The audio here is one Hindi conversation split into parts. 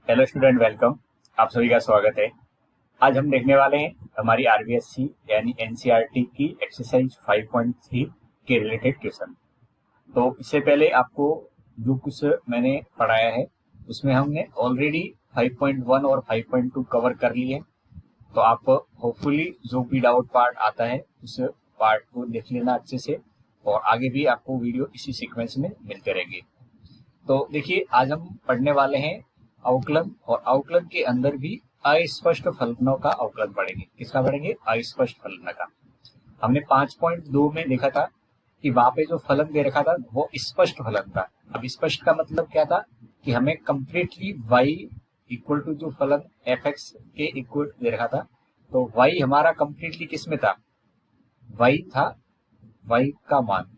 Hello student, welcome. आप सभी का स्वागत है। आज हम देखने वाले हैं हमारी आरबीएससी यानी एनसीईआरटी की एक्सरसाइज 5.3 के रिलेटेड क्वेश्चन। तो इससे पहले आपको जो कुछ मैंने पढ़ाया है उसमें हमने ऑलरेडी 5.1 और 5.2 कवर कर लिए। तो आप होपफुली जो भी डाउट पार्ट आता है उस पार्ट को देख लेना अच्छे से, और आगे भी आपको वीडियो इसी सीक्वेंस में मिलते रहेंगे। तो देखिए, आज हम पढ़ने वाले हैं अवकलन, और अवकलन के अंदर भी अस्पष्ट फलनों का अवकलन पढ़ेंगे। किसका पढ़ेंगे? अस्पष्ट फलन का। हमने 5.2 में देखा था कि वहां पे जो फलन दे रखा था वो स्पष्ट फलन था। अब स्पष्ट का मतलब क्या था कि हमें कंप्लीटली y इक्वल टू जो फलन एफ एक्स के इक्वल दे रखा था, तो y हमारा कंप्लीटली किस में था? y था, y का मान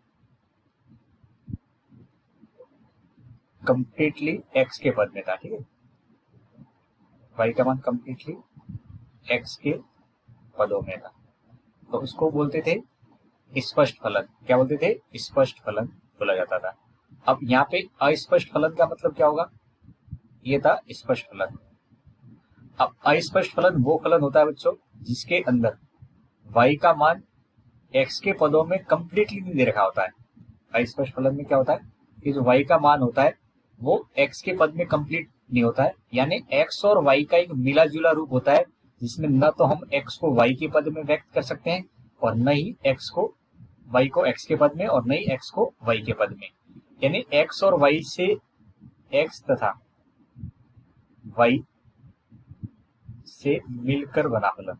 कंप्लीटली x के पद में था। ठीक है, y का मान कंप्लीटली x के पदों में था, तो उसको बोलते थे स्पष्ट फलन। क्या बोलते थे? स्पष्ट फलन बोला जाता था। अब यहाँ पे अस्पष्ट फलन का मतलब क्या होगा? ये था स्पष्ट फलन। अब अस्पष्ट फलन वो फलन होता है बच्चों जिसके अंदर y का मान x के पदों में कंप्लीटली नहीं दे रखा होता है। अस्पष्ट फलन में क्या होता है कि जो y का मान होता है वो x के पद में कंप्लीट नहीं होता है, यानी x और y का एक मिला जुला रूप होता है जिसमें न तो हम x को y के पद में व्यक्त कर सकते हैं और न ही y को x के पद में और न ही x को y के पद में। यानी x और y से x तथा y से मिलकर बना फलन।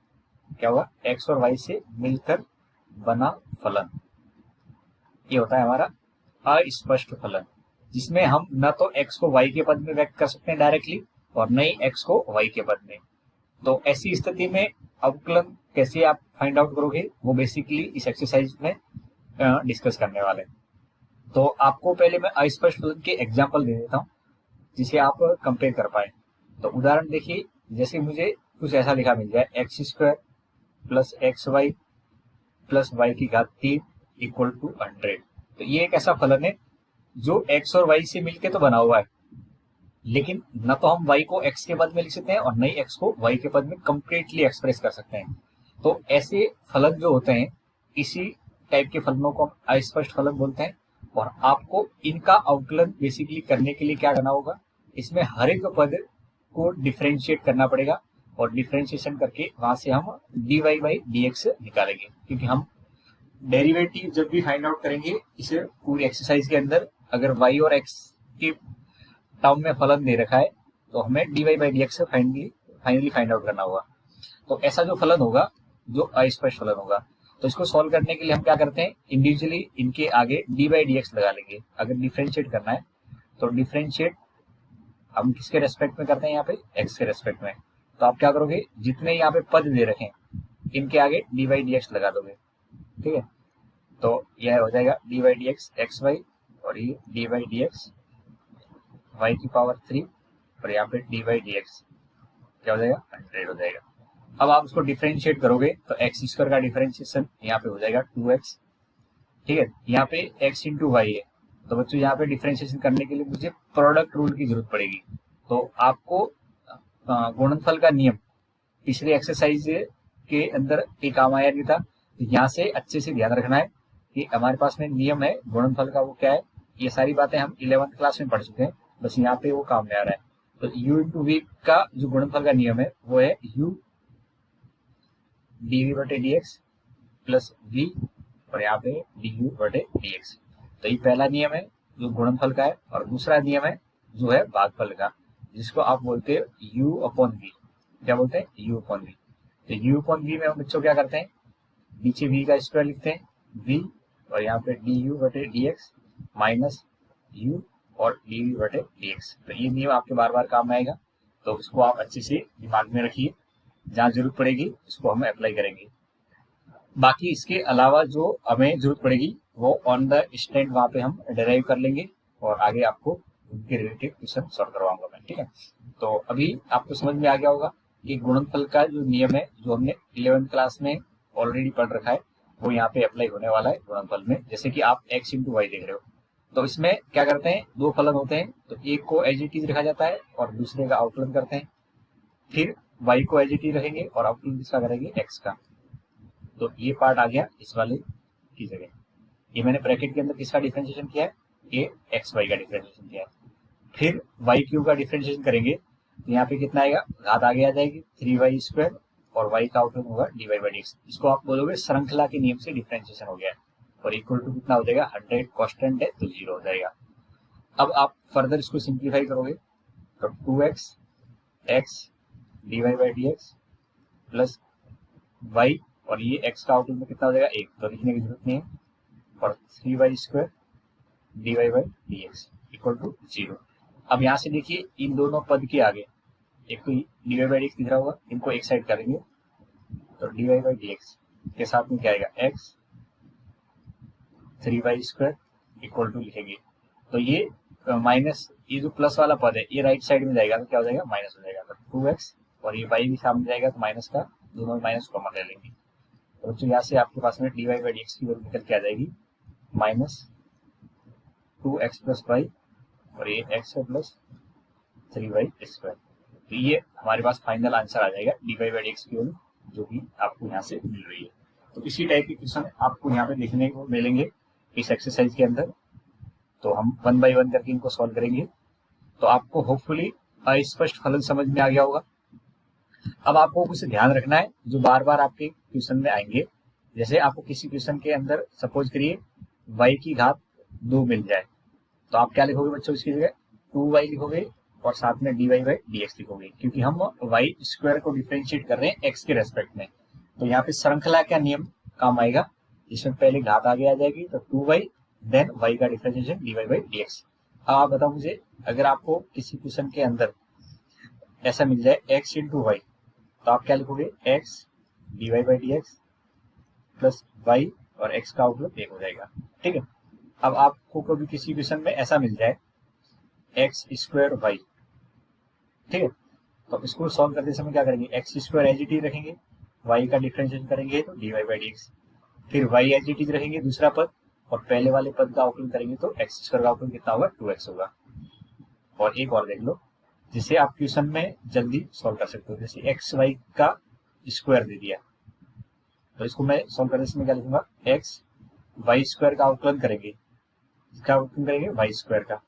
क्या हुआ? x और y से मिलकर बना फलन, ये होता है हमारा अस्पष्ट फलन, जिसमें हम न तो x को y के पद में व्यक्त कर सकते हैं डायरेक्टली और न ही x को y के पद में। तो ऐसी स्थिति में अवकलन कैसे आप फाइंड आउट करोगे, वो बेसिकली इस एक्सरसाइज में डिस्कस करने वाले हैं। तो आपको पहले मैं अस्पष्ट फलन के एग्जांपल दे देता हूँ जिसे आप कंपेयर कर पाए। तो उदाहरण देखिए, जैसे मुझे कुछ ऐसा लिखा मिल जाए x² plus XY plus y की घात 3 इक्वल टू 100। तो ये एक ऐसा फलन है जो x और y से मिलके तो बना हुआ है, लेकिन न तो हम y को x के पद में लिख सकते हैं और न ही x को y के पद में कंप्लीटली एक्सप्रेस कर सकते हैं। तो ऐसे फलन जो होते हैं, इसी टाइप के फलनों को हम अस्पष्ट फलन बोलते हैं। और आपको इनका अवकलन बेसिकली करने के लिए क्या करना होगा, इसमें हर एक पद को डिफरेंशिएट करना पड़ेगा, और डिफरेंशिएशन करके वहां से हम dy बाई dx निकालेंगे। क्योंकि हम डेरिवेटिव जब भी फाइंड आउट करेंगे इसे पूरी एक्सरसाइज के अंदर, अगर y और x के टर्म में फलन दे रखा है तो हमें dy by dx finally find out करना होगा। तो ऐसा जो फलन होगा जो अस्पष्ट फलन होगा, तो इसको सॉल्व करने के लिए हम क्या करते हैं, इंडिविजुअली इनके आगे डी बाई dx लगा लेंगे। अगर डिफरेंशिएट करना है तो डिफरेंशिएट हम किसके रेस्पेक्ट में करते हैं? यहाँ पे x के रेस्पेक्ट में। तो आप क्या करोगे, जितने यहाँ पे पद दे रखे हैं इनके आगे डी बाई dx लगा दोगे। ठीक है, तो यह हो जाएगा डी बाई dx xy, और ये डी बाई dx y की पावर 3, और यहाँ पे डी बाई dx क्या हो जाएगा? 100 हो जाएगा। अब आप उसको डिफरेंशिएट करोगे तो x² का डिफरेंशिएशन यहाँ पे हो जाएगा 2x। ठीक है, यहाँ पे x इंटू वाई है, तो बच्चों यहाँ पे डिफरेंशिएशन करने के लिए मुझे प्रोडक्ट रूल की जरूरत पड़ेगी। तो आपको गुणनफल का नियम पिछले एक्सरसाइज के अंदर एक काम आया नहीं था, तो यहाँ से अच्छे से ध्यान रखना है कि हमारे पास में नियम है गुणनफल का। वो क्या है? ये सारी बातें हम 11th क्लास में पढ़ चुके हैं, बस यहाँ पे वो काम में आ रहा है। तो u इंटू वी का जो गुणनफल का नियम है वो है u डी वी बटे डी एक्स प्लस वी, और यहाँ पे डी यू बटे डी एक्स। तो ये पहला नियम है जो गुणनफल का है, और दूसरा नियम है जो है भागफल का, जिसको आप बोलते हैं u अपॉन वी। क्या बोलते हैं? u upon v. तो u अपॉन वी में हम बच्चों क्या करते हैं, नीचे v का स्क्वायर लिखते हैं v, और यहाँ पे डी यू बटे डी एक्स माइनस u और डी वी बटे डी एक्स। तो ये नियम आपके बार बार काम में आएगा, तो इसको आप अच्छे से दिमाग में रखिए, जहाँ जरूरत पड़ेगी इसको हम अप्लाई करेंगे। बाकी इसके अलावा जो हमें जरूरत पड़ेगी वो ऑन द स्टैंड वहां पे हम डिराइव कर लेंगे, और आगे आपको उनके रिलेटेड क्वेश्चन सॉल्व करवाऊंगा मैं। ठीक है, तो अभी आपको समझ में आ गया होगा कि गुणनफल का जो नियम है जो हमने 11th क्लास में ऑलरेडी पढ़ रखा है वो यहाँ पे अप्लाई होने वाला है गुणनफल में। जैसे कि आप x इंटू वाई देख रहे हो, तो इसमें क्या करते हैं, दो फलन होते हैं, तो एक को एज इट इज रखा जाता है और दूसरे का आउटलन करते हैं। फिर y को एज इट इज रखेंगे और आउटलन किसका करेंगे, x का। तो ये पार्ट आ गया इस वाले की जगह। ये मैंने ब्रैकेट के अंदर किसका डिफरेंशिएशन किया है, ये एक्स वाई का डिफरेंशिएशन किया है। फिर वाई क्यू का डिफरेंशिएशन करेंगे तो यहाँ पे कितना आएगा, घात आगे आ जाएगी 3y² और y का आउटपुट होगा dy/dx। इसको आप बोलोगे श्रृंखला के नियम से डिफरेंशिएशन हो गया है। और इक्वल टू कितना हो जाएगा, 100 कांस्टेंट है तो 0 हो जाएगा। अब आप फर्दर इसको सिंप्लीफाई करोगे तो 2x x dy/dx plus y, और ये x का आउटपुट में कितना हो जाएगा 1, तो लिखने की जरूरत नहीं है, और 3y² dy/dx इक्वल टू 0। अब यहाँ से देखिए इन दोनों पद के आगे एक तो dy/dx दिख रहा होगा, इनको एक साइड करेंगे तो dy/dx के साथ में क्या आएगा, x 3y² इक्वल टू लिखेंगे। तो ये माइनस, ये जो प्लस वाला पद है ये राइट साइड में जाएगा तो क्या हो जाएगा, माइनस हो जाएगा। तो 2x और ये y भी सामने जाएगा तो माइनस का, दोनों माइनस कॉमन ले लेंगे। तो बच्चों यहाँ से आपके पास में dy/dx की वैल्यू निकल के आ जाएगी माइनस 2x प्लस y, और ये x है प्लस 3y²। तो ये हमारे पास फाइनल आंसर आ जाएगा dy/dx की वैल्यू, जो कि आपको यहाँ से मिल रही है। तो इसी टाइप के क्वेश्चन आपको यहाँ पे देखने को मिलेंगे इस एक्सरसाइज के अंदर। तो हम 1 बाय 1 करके इनको सॉल्व करेंगे। तो आपको होपफुली अस्पष्ट फलन समझ में आ गया होगा। अब आपको कुछ ध्यान रखना है जो बार बार आपके क्वेश्चन में आएंगे। जैसे आपको किसी क्वेश्चन के अंदर सपोज करिए y की घात 2 मिल जाए, तो आप क्या लिखोगे बच्चों, इसकी जगह 2y लिखोगे और साथ में dy/dx लिखोगे, क्योंकि हम y² को डिफरेंशिएट कर रहे हैं x के रेस्पेक्ट में। तो यहाँ पे श्रृंखला का नियम काम आएगा, जिसमें पहले घात आगे आ जाएगी तो 2y देन y का डिफरेंशिएशन dy/dx। अब आप बताओ मुझे, अगर आपको किसी क्वेश्चन के अंदर ऐसा मिल जाए x इंटू वाई, तो आप क्या लिखोगे, x dy/dx प्लस y और x का आउटपुट 1 हो जाएगा। ठीक है। अब आपको कभी किसी क्वेश्चन में ऐसा मिल जाए x² y, ठीक है, तो इसको सॉल्व करते समय क्या करेंगे, x² एज इट इज रखेंगे, y का डिफरेंशिएशन करेंगे तो dy/dx, फिर y एज इट इज रखेंगे दूसरा पद, और पहले वाले पद का आउटपुट करेंगे तो x² का आउटपुट कितना होगा, 2x होगा। और एक और देख लो जिसे आप क्वेश्चन में जल्दी सॉल्व कर सकते हो, जैसे एक्स वाई का स्क्वायर दे दिया, तो इसको मैं सॉल्व करने से मैं क्या लिखूंगा, एक्स वाई स्क्वायर का आउटलन करेंगे, इसका आउटलन करेंगे y² का,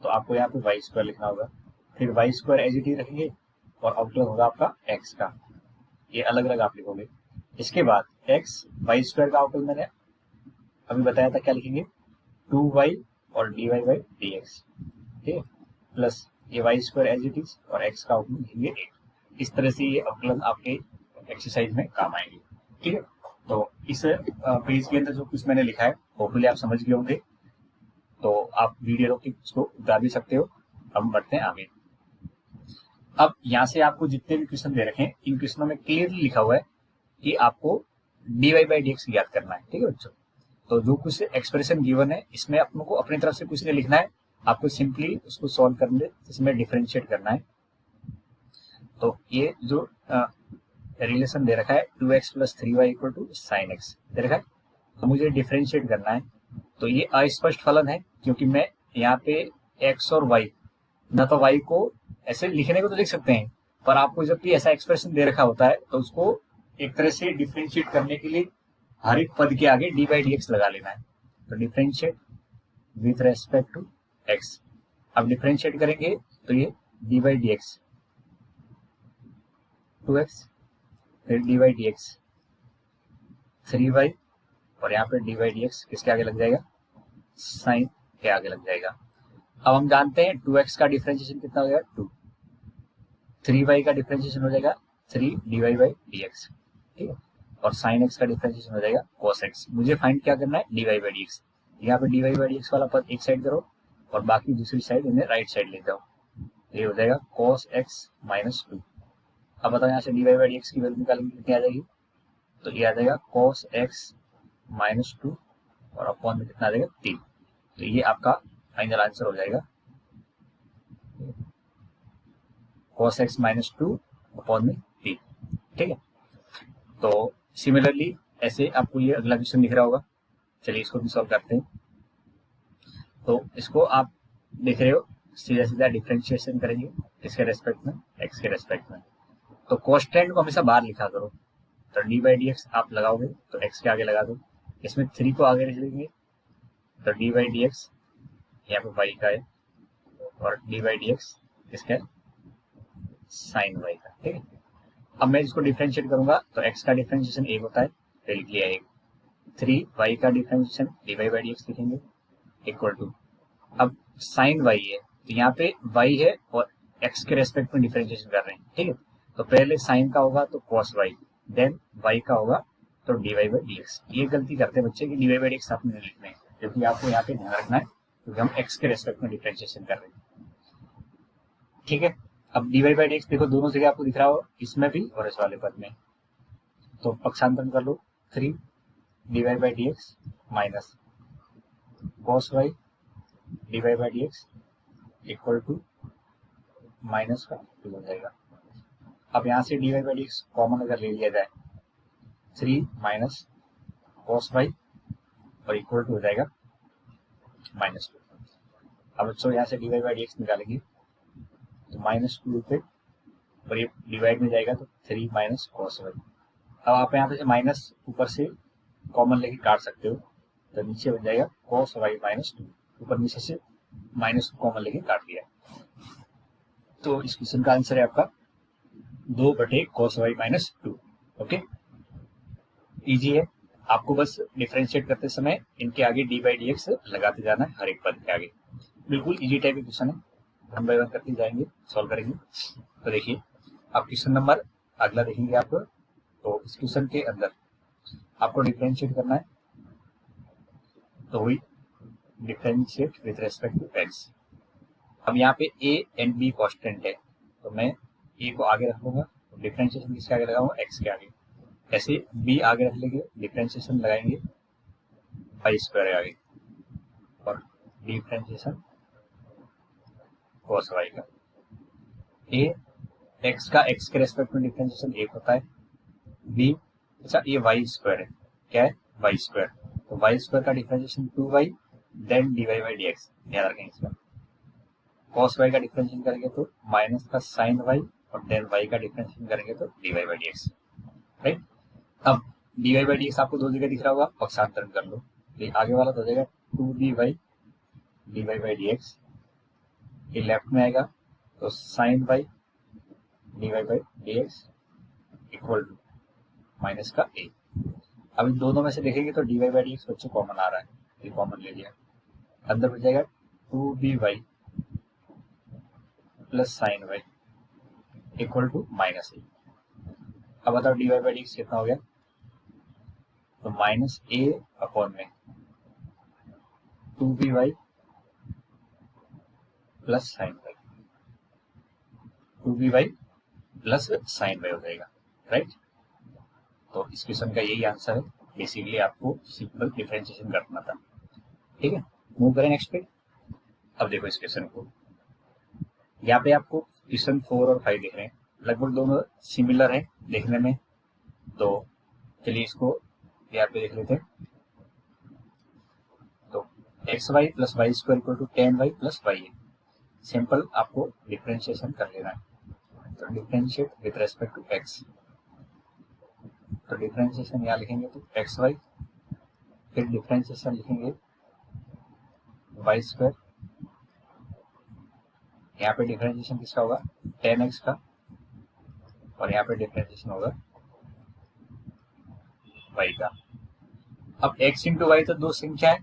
तो आपको यहाँ पे y² लिखना होगा। फिर y² एज इट इज रखेंगे और आउटलन होगा आपका x का, ये अलग अलग आप लिखोगे। इसके बाद x y² का आउटलन मैंने अभी बताया था, क्या लिखेंगे, 2y और dy/dx, ठीक है, प्लस ये y² एज इट इज और x का आउटपुट लिखेंगे 1। इस तरह से ये अवकलन आपके एक्सरसाइज में काम आएंगे। ठीक है। तो इस पेज के अंदर जो कुछ मैंने लिखा है होपफुली आप समझ गए होंगे, तो आप वीडियो रोक के उसको उतार भी सकते हो। हम बढ़ते हैं आगे। अब यहाँ से आपको जितने भी क्वेश्चन दे रखे हैं, इन क्वेश्चनों में क्लियरली लिखा हुआ है कि आपको dy/dx याद करना है। ठीक है बच्चों, तो जो कुछ एक्सप्रेशन गिवन है इसमें अपनों को अपनी तरफ से कुछ नहीं लिखना है, आपको सिंपली उसको सॉल्व करने, इसमें डिफरेंशिएट करना है। तो ये जो रिलेशन दे रखा है 2x plus 3y equal to sine x दे रखा है, तो मुझे डिफरेंशिएट करना है। तो ये अस्पष्ट फलन है, क्योंकि मैं यहाँ पे x और y, ना तो y को ऐसे लिखने को तो लिख सकते हैं, पर आपको जब भी ऐसा एक्सप्रेशन दे रखा होता है तो उसको एक तरह से डिफरेंशिएट करने के लिए हर एक पद के आगे dy/dx लगा लेना है। तो differentiate with respect to x, अब डिफरेंशिएट करेंगे तो ये dy/dx 2x, फिर dy/dx 3y, और यहाँ पे dy/dx किसके आगे लग जाएगा, साइन के आगे लग जाएगा। अब हम जानते हैं 2x का डिफरेंशिएशन कितना हो जाएगा, 2, 3y का डिफरेंशिएशन हो जाएगा 3 dy/dx, ठीक है, और साइन x का डिफरेंशिएशन हो जाएगा cos x। मुझे फाइंड क्या करना है, dy/dx। यहाँ पे dy/dx वाला पद एक साइड करो और बाकी दूसरी साइड इन्हें राइट साइड ले जाओ, ये हो जाएगा cos x माइनस 2। अब बताओ यहाँ से dy/dx की वैल्यू निकालेंगे, कितनी आ जाएगी, तो ये आ जाएगा cos x माइनस 2 और अपॉन में कितना आ जाएगा, 3। तो ये आपका फाइनल आंसर हो जाएगा cos x माइनस 2 अपॉन में 3। ठीक है। तो सिमिलरली ऐसे आपको ये अगला क्वेश्चन दिख रहा होगा, चलिए इसको भी सॉल्व करते हैं। तो इसको आप देख रहे हो सीधा सीधा डिफ्रेंशिएशन करेंगे किसके रेस्पेक्ट में, एक्स के रेस्पेक्ट में। तो कॉन्स्टेंट को हमेशा बाहर लिखा करो, तो डी बाई डी एक्स आप लगाओगे तो एक्स के आगे लगा दो, इसमें 3 को आगे लिख लेंगे तो डी बाई डी एक्स यहाँ पे वाई का है और डी बाई डी एक्स किसका है, साइन वाई का। ठीक है, अब मैं इसको डिफ्रेंशिएट करूंगा तो एक्स का डिफ्रेंशिएशन एक होता है, तो लिख लिया एक। 3 वाई का differentiation d y by d x लिखेंगे इक्वल टू, अब साइन वाई है तो यहाँ पे वाई है और एक्स के रेस्पेक्ट में डिफरेंशिएशन कर रहे हैं। ठीक है, तो पहले साइन का होगा तो कॉस वाई, देन वाई का होगा तो d y by d x. ये गलती करते हैं बच्चे कि d y by d x आपने लिखना है, क्योंकि आपको यहाँ पे ध्यान रखना है क्योंकि हम एक्स के रेस्पेक्ट में डिफरेंशिएशन कर रहे हैं। ठीक है, अब d y by d x देखो दोनों जगह आपको दिख रहा हो, इसमें भी और इस वाले पद में, तो पक्षांतरण कर लो। 3 d y by d x minus cos y d y by d x equal to minus का 2 हो जाएगा। अब यहाँ से d y by d x common अगर ले लिया जाए 3 माइनस कॉस वाई और इक्वल टू हो जाएगा -2। अब बच्चों यहाँ से d y by d x निकालेंगे तो -2 पे और ये डिवाइड में जाएगा तो 3 माइनस कॉस वाई। अब आप यहाँ पे माइनस ऊपर से कॉमन लेके काट सकते हो, तो नीचे बन जाएगा कॉस वाई -2, ऊपर नीचे से माइनस कॉमन लेके काट दिया। तो इस क्वेश्चन का आंसर है आपका 2/cos y -2। ओके, इजी है, आपको बस डिफरेंशिएट करते समय इनके आगे डी बाई डी एक्स लगाते जाना है हर एक पद के आगे। बिल्कुल इजी टाइप का क्वेश्चन है, वन बाय वन करते जाएंगे, सॉल्व करेंगे। तो देखिए आप क्वेश्चन नंबर अगला देखेंगे आप, तो इस क्वेश्चन के अंदर आपको डिफरेंशिएट करना है, तो वही differentiate with respect to x. अब यहाँ पे a एंड b कांस्टेंट है, तो मैं a को आगे रख लूंगा, डिफरेंशिएशन किसके आगे लगाऊंगा, x के आगे। ऐसे b आगे रख लेंगे, डिफरेंशिएशन लगाएंगे वाई स्क्वायर आगे और डिफरेंशिएशन cos y का। a x का x के रेस्पेक्ट में डिफरेंशिएशन 1 होता है, b अच्छा ये वाई स्क्वायर है, क्या है वाई स्क्वायर, तो वाई स्क्वायर का differentiation 2y then d y by d x, याद रखेंगे इसमें। cos y का डिफरेंशिएशन करेंगे तो माइनस का साइन y और देन y का डिफरेंशिएशन करेंगे तो d y by d x. Right, अब d y by d x आपको दो जगह दिख रहा होगा, पक्षांतरण कर लो, ये आगे वाला तो हो जाएगा 2dy d y by d x, ये लेफ्ट में आएगा तो sine y d y by d x equal to minus का a। अब इन दोनों में से देखेंगे तो d y by d x बच्चों कॉमन आ रहा है, ये कॉमन ले लिया, अंदर बच जाएगा 2by plus sine y equal to -a। अब बताओ d y by d x कितना हो गया, तो -a/में 2by plus sine y, 2by plus sine y हो जाएगा। राइट, तो इस क्वेश्चन का यही आंसर है, बेसिकली आपको सिंपल डिफरेंशिएशन करना था। ठीक है, मूव करें नेक्स्ट पे। अब देखो इस क्वेश्चन को, यहाँ पे आपको क्वेश्चन 4 और 5 दिख रहे हैं, लगभग दोनों सिमिलर है देखने में, तो चलिए इसको यहाँ पे देख लेते हैं। तो x y plus y square equal to 10y plus y है, सिंपल आपको डिफरेंशिएशन कर लेना है, तो differentiate with respect to x, तो डिफरेंशिएशन यहाँ लिखेंगे तो एक्स वाई, फिर डिफरेंशिएशन लिखेंगे वाई स्क्वायर, यहाँ पे डिफरेंशिएशन किसका होगा 10x का, और यहाँ पे डिफरेंशिएशन होगा y का। अब x इंटू वाई तो दो संख्या है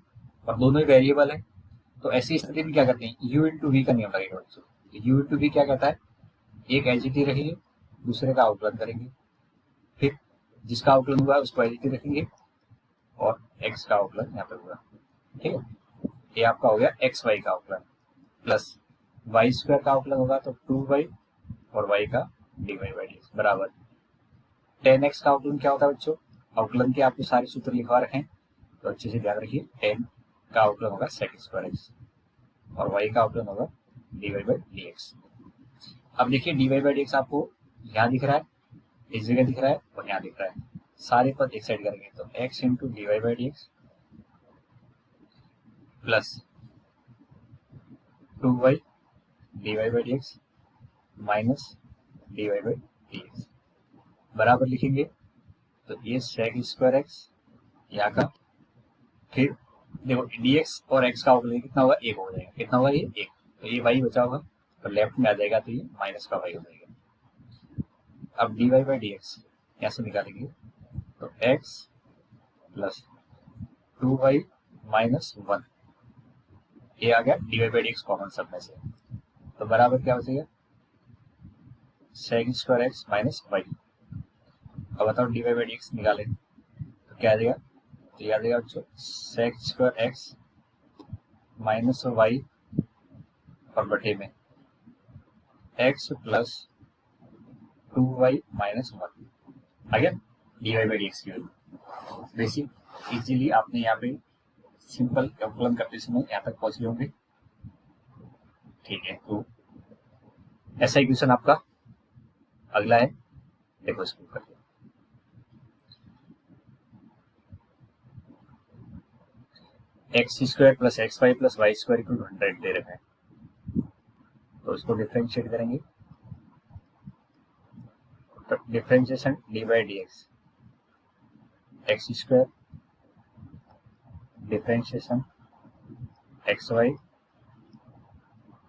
और दोनों ही वेरिएबल है, तो ऐसी स्थिति में क्या करते हैं u इंटू वी का नियम लगेगा बच्चों। u इंटू वी क्या कहता है, एक एच टी रखेंगे दूसरे का आउटलन करेंगे, फिर जिसका आउटलन हुआ उसको एच टी रखेंगे और x का आउटलन यहाँ पे होगा। ठीक है, ये आपका हो गया एक्स वाई का आउटलन, प्लस वाई स्क्वायर का आउटलन होगा तो 2y और y का d y by d x बराबर 10x का आउटलन क्या होता है बच्चों, आउटलन के आपको सारे सूत्र लिखवा रखे हैं, तो अच्छे से ध्यान रखिए। 10 का आउटलन होगा सेक स्क्वायर एक्स और y का आउटलन होगा d y by d x. अब देखिए d y by d x आपको यहाँ दिख रहा है, इस जगह दिख रहा है और यहाँ दिख रहा है, सारे पद एक साइड करेंगे तो x into d y by d x plus 2y dy by d x minus dy by d x बराबर लिखेंगे तो ये सेक स्क्वायर एक्स यहाँ का, फिर देखो dx और x का अवकलन कितना होगा, एक हो जाएगा, कितना होगा ये एक, तो ये y बचा होगा तो लेफ्ट में आ जाएगा तो ये माइनस का y हो जाएगा। अब dy बाई डी एक्स यहाँ से निकालेंगे तो x प्लस 2y माइनस 1, ये आ गया dy by d x common सब में से, तो बराबर क्या हो जाएगा sec square x minus y. अब बताओ dy बाई डी एक्स निकालें तो क्या आ जाएगा, तो याद आएगा बच्चों sec square x minus y और बटे में एक्स प्लस 2y माइनस 1 आ गया d y by d x की वैल्यू। बेसिक इजीली आपने यहाँ पे सिंपल अवकलन करते समय यहाँ तक पहुंच गए होंगे, ठीक है। तो ऐसा ही क्वेश्चन आपका अगला है, देखो इसको करते हैं। X square plus x y plus y square equal to 100 दे रखा है, तो इसको डिफरेंशिएट करेंगे तो differentiation d by d x x square differentiation x y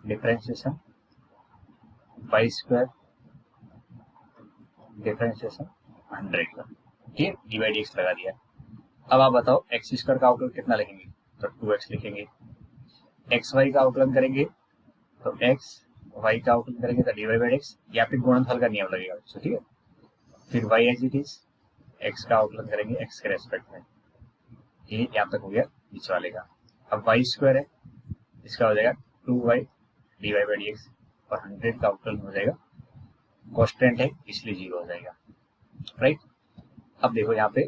differentiation y square differentiation 100 का, ठीक है, डी बाई डी एक्स लगा दिया। अब आप बताओ एक्स स्क्वायर का अवकलन कितना लिखेंगे, तो 2x लिखेंगे। एक्स वाई का अवकलन करेंगे तो एक्स वाई का अवकलन करेंगे तो d y by d x, या फिर गुणनफल का नियम लगेगा बच्चों, ठीक है। फिर y as it is, x का अवकलन करेंगे एक्स के रेस्पेक्ट में, ये यहाँ तक हो गया बीच वाले का। अब वाई स्क्वायर है, इसका हो जाएगा 2y d y by d x और 100 का अवकलन हो जाएगा, कॉन्स्टेंट है इसलिए 0 हो जाएगा, राइट। अब देखो यहाँ पे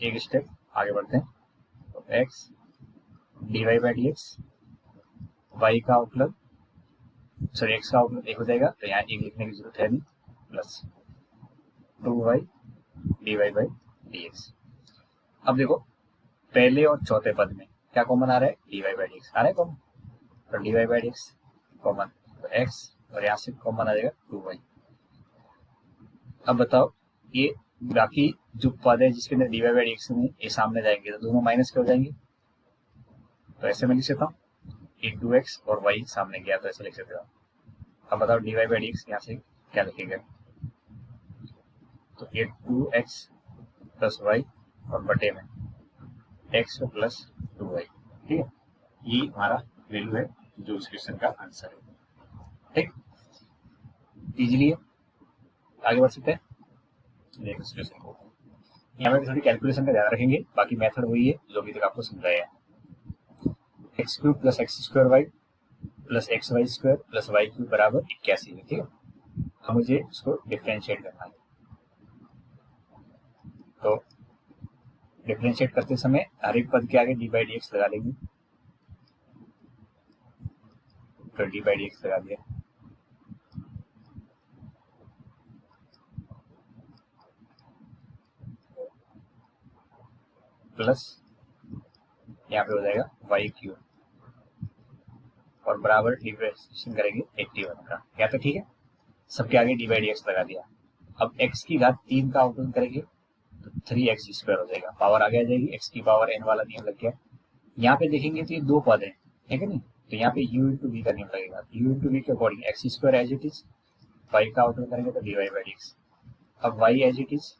एक स्टेप आगे बढ़ते हैं, तो x d y by d x y का अवकलन सॉरी x का अवकलन एक हो जाएगा, तो यहाँ एक लिखने की जरूरत है नहीं, plus 2y d y by d x. अब देखो पहले और चौथे पद में क्या कॉमन आ रहा है, d y by d x आ रहा है कॉमन, तो d y by d x common, तो x और यहाँ से कॉमन आ जाएगा 2y। अब बताओ ये बाकी जो पद है जिसके अंदर d y by d x में ये सामने जाएंगे तो दोनों माइनस के हो जाएंगे, तो ऐसे मैं लिख सकता हूँ इंटू एक्स और वाई सामने गया तो ऐसे लिख सकते हो। अब बताओ d y by d x यहाँ से क्या लिखेगा, तो ये 2x प्लस वाई और बटे में x प्लस 2y, ठीक है, ये हमारा वैल्यू है जो इस क्वेश्चन का आंसर है, ठीक। इजीली आगे बढ़ सकते हैं, देखो इस क्वेश्चन को यहाँ पे थोड़ी कैलकुलेशन का ध्यान रखेंगे, बाकी मेथड वही है जो अभी तक आपको समझाया है। X cube plus x square y plus x y square plus y cube बराबर 81 है, ठीक है। अब मुझे इसको डिफरेंशिएट करना है, तो डिफरेंशिएट करते समय हर एक पद के आगे डी बाई डी एक्स लगा लेंगे, तो डी बाई डी एक्स लगा दिया, प्लस यहाँ पे हो जाएगा वाई क्यूब और बराबर डिफरेंशिएशन करेंगे 81 का, क्या तो ठीक है, सबके आगे डी बाई डी एक्स लगा दिया। अब x की घात 3 का अवकलन करेंगे तो 3x स्क्वायर हो जाएगा, पावर आगे आ जाएगी, x की पावर n वाला नियम लग गया। यहाँ पे देखेंगे तो ये दो पद है, ठीक है नहीं, तो यहाँ पे u इंटू वी का नियम लगेगा, u इंटू वी के according x square as it is, y का अवकलन करेंगे तो d y by d x, अब y एज इट इज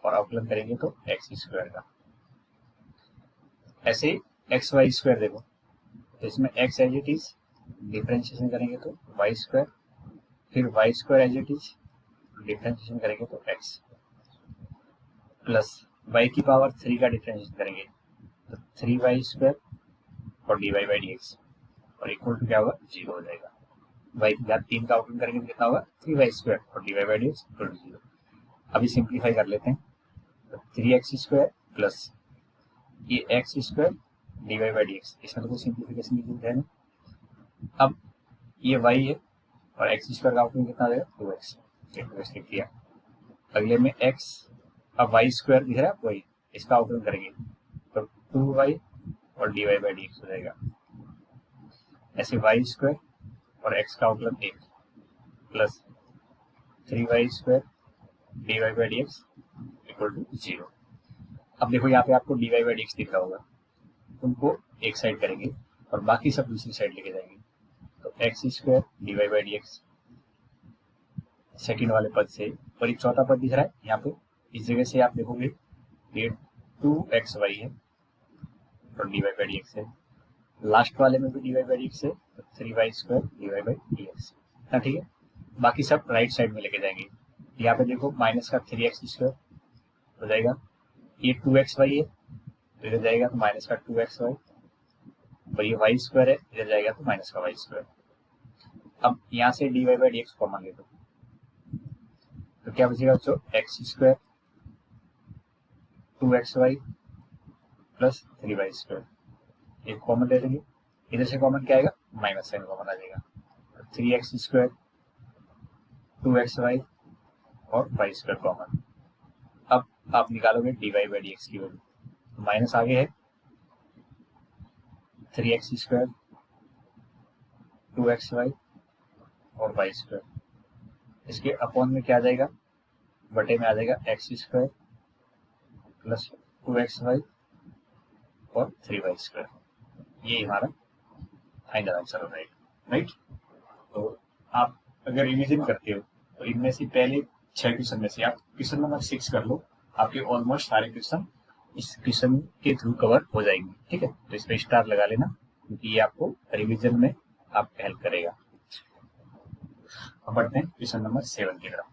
और अवकलन करेंगे तो एक्स स्क्वायर का। ऐसे एक्स वाई स्क्वायर देखो तो इसमें x as it is differentiation करेंगे तो वाई स्क्वायर, फिर y square as it is differentiation करेंगे तो x प्लस y की पावर 3 का डिफरेंशिएशन करेंगे तो 3y स्क्वायर और d y by d x और इक्वल टू क्या होगा 0 हो जाएगा। y की घात 3 का अवकलन करेंगे तो कितना होगा 3y स्क्वायर और d y by d x equal to 0। अभी सिंप्लीफाई कर लेते हैं, तो 3x स्क्वायर प्लस ये x square d y by d x, इसमें तो कोई सिंप्लीफिकेशन की जरूरत है नहीं। अब ये y है और एक्स स्क्वायर का अवकलन कितना आ जाएगा 2x लिख दिया। अगले में x, अब y स्क्वायर दिख रहा है आपको, इसका अवकलन करेंगे तो 2y और d y by d x हो जाएगा। ऐसे y स्क्वायर और x का अवकलन 1 plus 3y² dy/dx equal to 0। अब देखो यहाँ पे आपको dy/dx दिख रहा होगा, उनको एक साइड करेंगे और बाकी सब दूसरी साइड लेके जाएंगे। तो x² dy/dx सेकंड वाले पद से, और एक चौथा पद दिख रहा है यहाँ पे, इस जगह से आप देखोगे ये 2xy है और dy/dx है। लास्ट वाले में भी dy/dx है तो 3y² dy/dx। हाँ ठीक है, बाकी सब राइट साइड में लेके जाएंगे। यहाँ पे देखो माइनस का 3x² हो जाएगा, ये 2xy है तो इधर जाएगा तो माइनस का 2xy, और ये y² है इधर जाएगा तो माइनस का y²। अब यहाँ से dy/dx कॉमन ले दो तो क्या बचेगा बच्चों, x² 2xy प्लस 3y²। एक कॉमन ले लेंगे, इधर से कॉमन क्या आएगा, माइनस साइन कॉमन आ जाएगा। 3x² 2xy और y² कॉमन। अब आप निकालोगे dy/dx की वैल्यू, माइनस आगे है 3x² 2xy और y²। इसके अपॉन में क्या आ जाएगा, बटे में आ जाएगा x² प्लस 2xy और 3y²। ये हमारा फाइनल आंसर हो जाएगा, राइट। तो आप अगर रिवीजन करते हो तो इनमें से पहले 6 क्वेश्चन में से आप क्वेश्चन नंबर 6 कर लो, आपके ऑलमोस्ट सारे क्वेश्चन इस क्वेश्चन के थ्रू कवर हो जाएंगे। ठीक है, तो इस पे स्टार लगा लेना क्योंकि ये आपको रिवीजन में आपको हेल्प करेगा। अब बढ़ते हैं क्वेश्चन नंबर 7 की तरफ।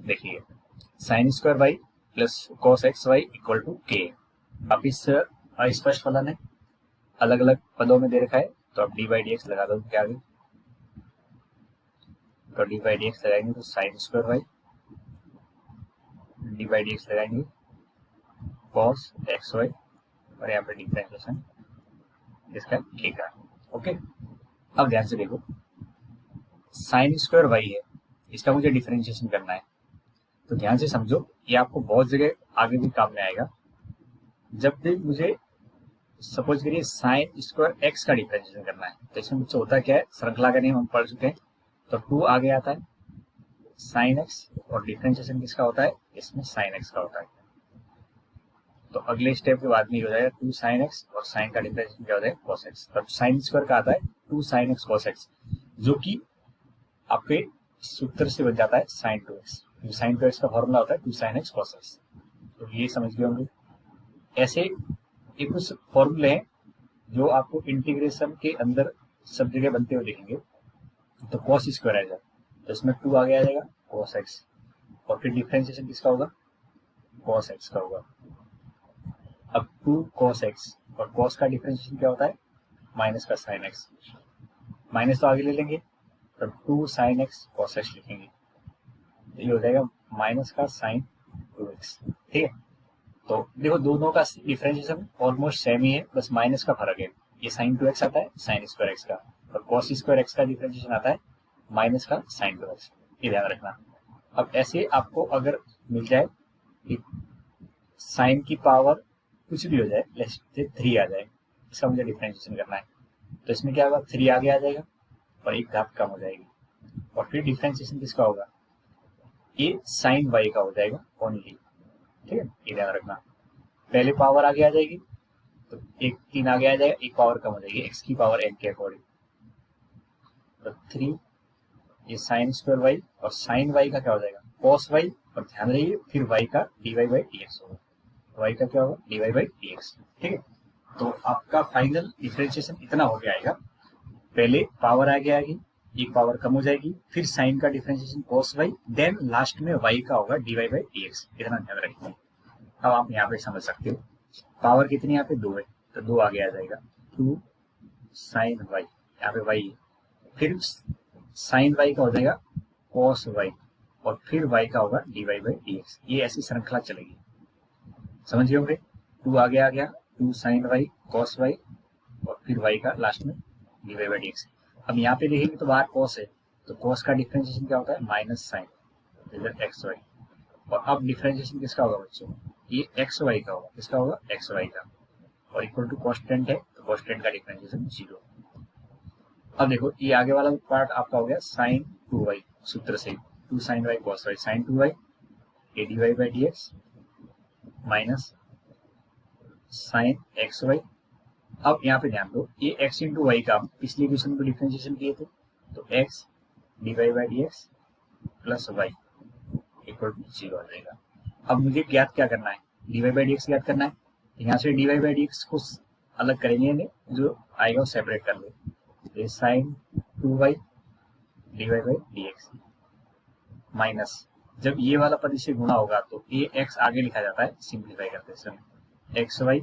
देखिए, sin² y plus cos xy equal to k। आप इस अस्पष्ट फलन है, अलग अलग पदों में दे रखा है, तो आप dy/dx लगा दो क्या आगे, तो dy/dx लगाएंगे तो sin² y dy/dx लगाएंगे cos xy और यहाँ पे डिफरेंशिएशन इसका k का। ओके, अब ध्यान से देखो, sin² y है, इसका मुझे डिफरेंशिएशन करना है, तो ध्यान से समझो, ये आपको बहुत जगह आगे भी काम में आएगा। जब भी मुझे सपोज करिए sin² x का डिफरेंशिएशन करना है, तो इसमें मुझसे होता क्या है, श्रृंखला का नियम हम पढ़ चुके हैं, तो 2 आगे आता है sin x और डिफरेंशिएशन किसका होता है, इसमें sin x का होता है। तो अगले स्टेप के बाद में हो जाएगा 2 sin x और sin का डिफरेंशिएशन क्या होता है, cos x। तब sin² का आता है 2 sin x cos x, जो कि आपके सूत्र से बन जाता है sin 2x। sin 2x का फॉर्मूला होता है 2 sin x cos x। तो ये समझ गए होंगे। ऐसे ये कुछ फॉर्मूले हैं जो आपको इंटीग्रेशन के अंदर सब जगह बनते हुए दिखेंगे। तो cos² आएगा, तो इसमें 2 आगे आ जाएगा cos x, और फिर डिफरेंशिएशन किसका होगा, cos x का होगा। अब 2 cos x और cos का डिफरेंशिएशन क्या होता है, माइनस का sin x, माइनस तो आगे ले लेंगे, तो 2 sin x cos x लिखेंगे, तो ये हो जाएगा माइनस का sin 2x। ठीक है, तो देखो दोनों का डिफरेंशिएशन ऑलमोस्ट सेम ही है, बस माइनस का फर्क है। ये sin 2x आता है sin² x का, और cos² x का डिफरेंशिएशन आता है माइनस का sin 2x। ये ध्यान रखना। अब ऐसे आपको अगर मिल जाए कि साइन की पावर कुछ भी हो जाए, लेट्स से 3 आ जाए, इसका मुझे डिफरेंशिएशन करना है, तो इसमें क्या होगा, 3 आगे आ जाएगा और एक घात कम हो जाएगी, और फिर डिफरेंशिएशन किसका होगा, ये sin y का हो जाएगा ओनली। ठीक है, ये ध्यान रखना। पहले पावर आगे आ जाएगी तो एक 3 आगे आ जाएगा, एक पावर कम हो जाएगी x की पावर n के अकॉर्डिंग, तो 3 ये sin² y और sin y का क्या हो जाएगा cos y, और ध्यान रखिए फिर y का dy/dx होगा, y का क्या होगा dy/dx। ठीक है, तो आपका फाइनल डिफरेंशिएशन इतना हो गया आएगा, पहले पावर आगे आएगी, एक पावर कम हो जाएगी, फिर साइन का differentiation cos y, then last में y का होगा dy/dx। इतना ध्यान रखिए। अब आप यहाँ पे समझ सकते हो, पावर कितनी यहाँ पे 2 है, तो 2 आगे आ जाएगा 2 sin y, यहाँ पे y, फिर sin y का हो जाएगा cos y, और फिर y का होगा dy/dx। ये ऐसी श्रृंखला चलेगी, समझ गए होंगे। 2 आगे आ गया 2 sin y cos y, और फिर y का लास्ट में dy/dx। अब यहाँ पे देखेंगे तो बाहर cos है, तो cos का डिफरेंशिएशन क्या होता है, माइनस साइन इधर xy, और अब डिफरेंशिएशन किसका होगा बच्चों, ये xy का होगा, किसका होगा xy का, और इक्वल टू कांस्टेंट है तो कांस्टेंट का डिफरेंशिएशन 0। अब देखो ये आगे वाला पार्ट आपका हो गया साइन 2y सूत्र से, 2 sin y cos y sine 2y a d y by d x minus sine x y. अब यहाँ पे ध्यान दो, ये x इंटू वाई का हम पिछले इक्वेशन को डिफरेंशिएशन किए थे, तो x d y by d x plus y equal to 0 आ जाएगा। अब मुझे ज्ञात क्या करना है, d y by d x ज्ञात करना है। यहाँ से d y by d x को अलग करेंगे, नहीं जो आएगा वो सेपरेट कर लो, ये sine 2y d y by d x minus, जब ये वाला पद इससे गुणा होगा तो ये x आगे लिखा जाता है सिंप्लीफाई करते समय, एक्स वाई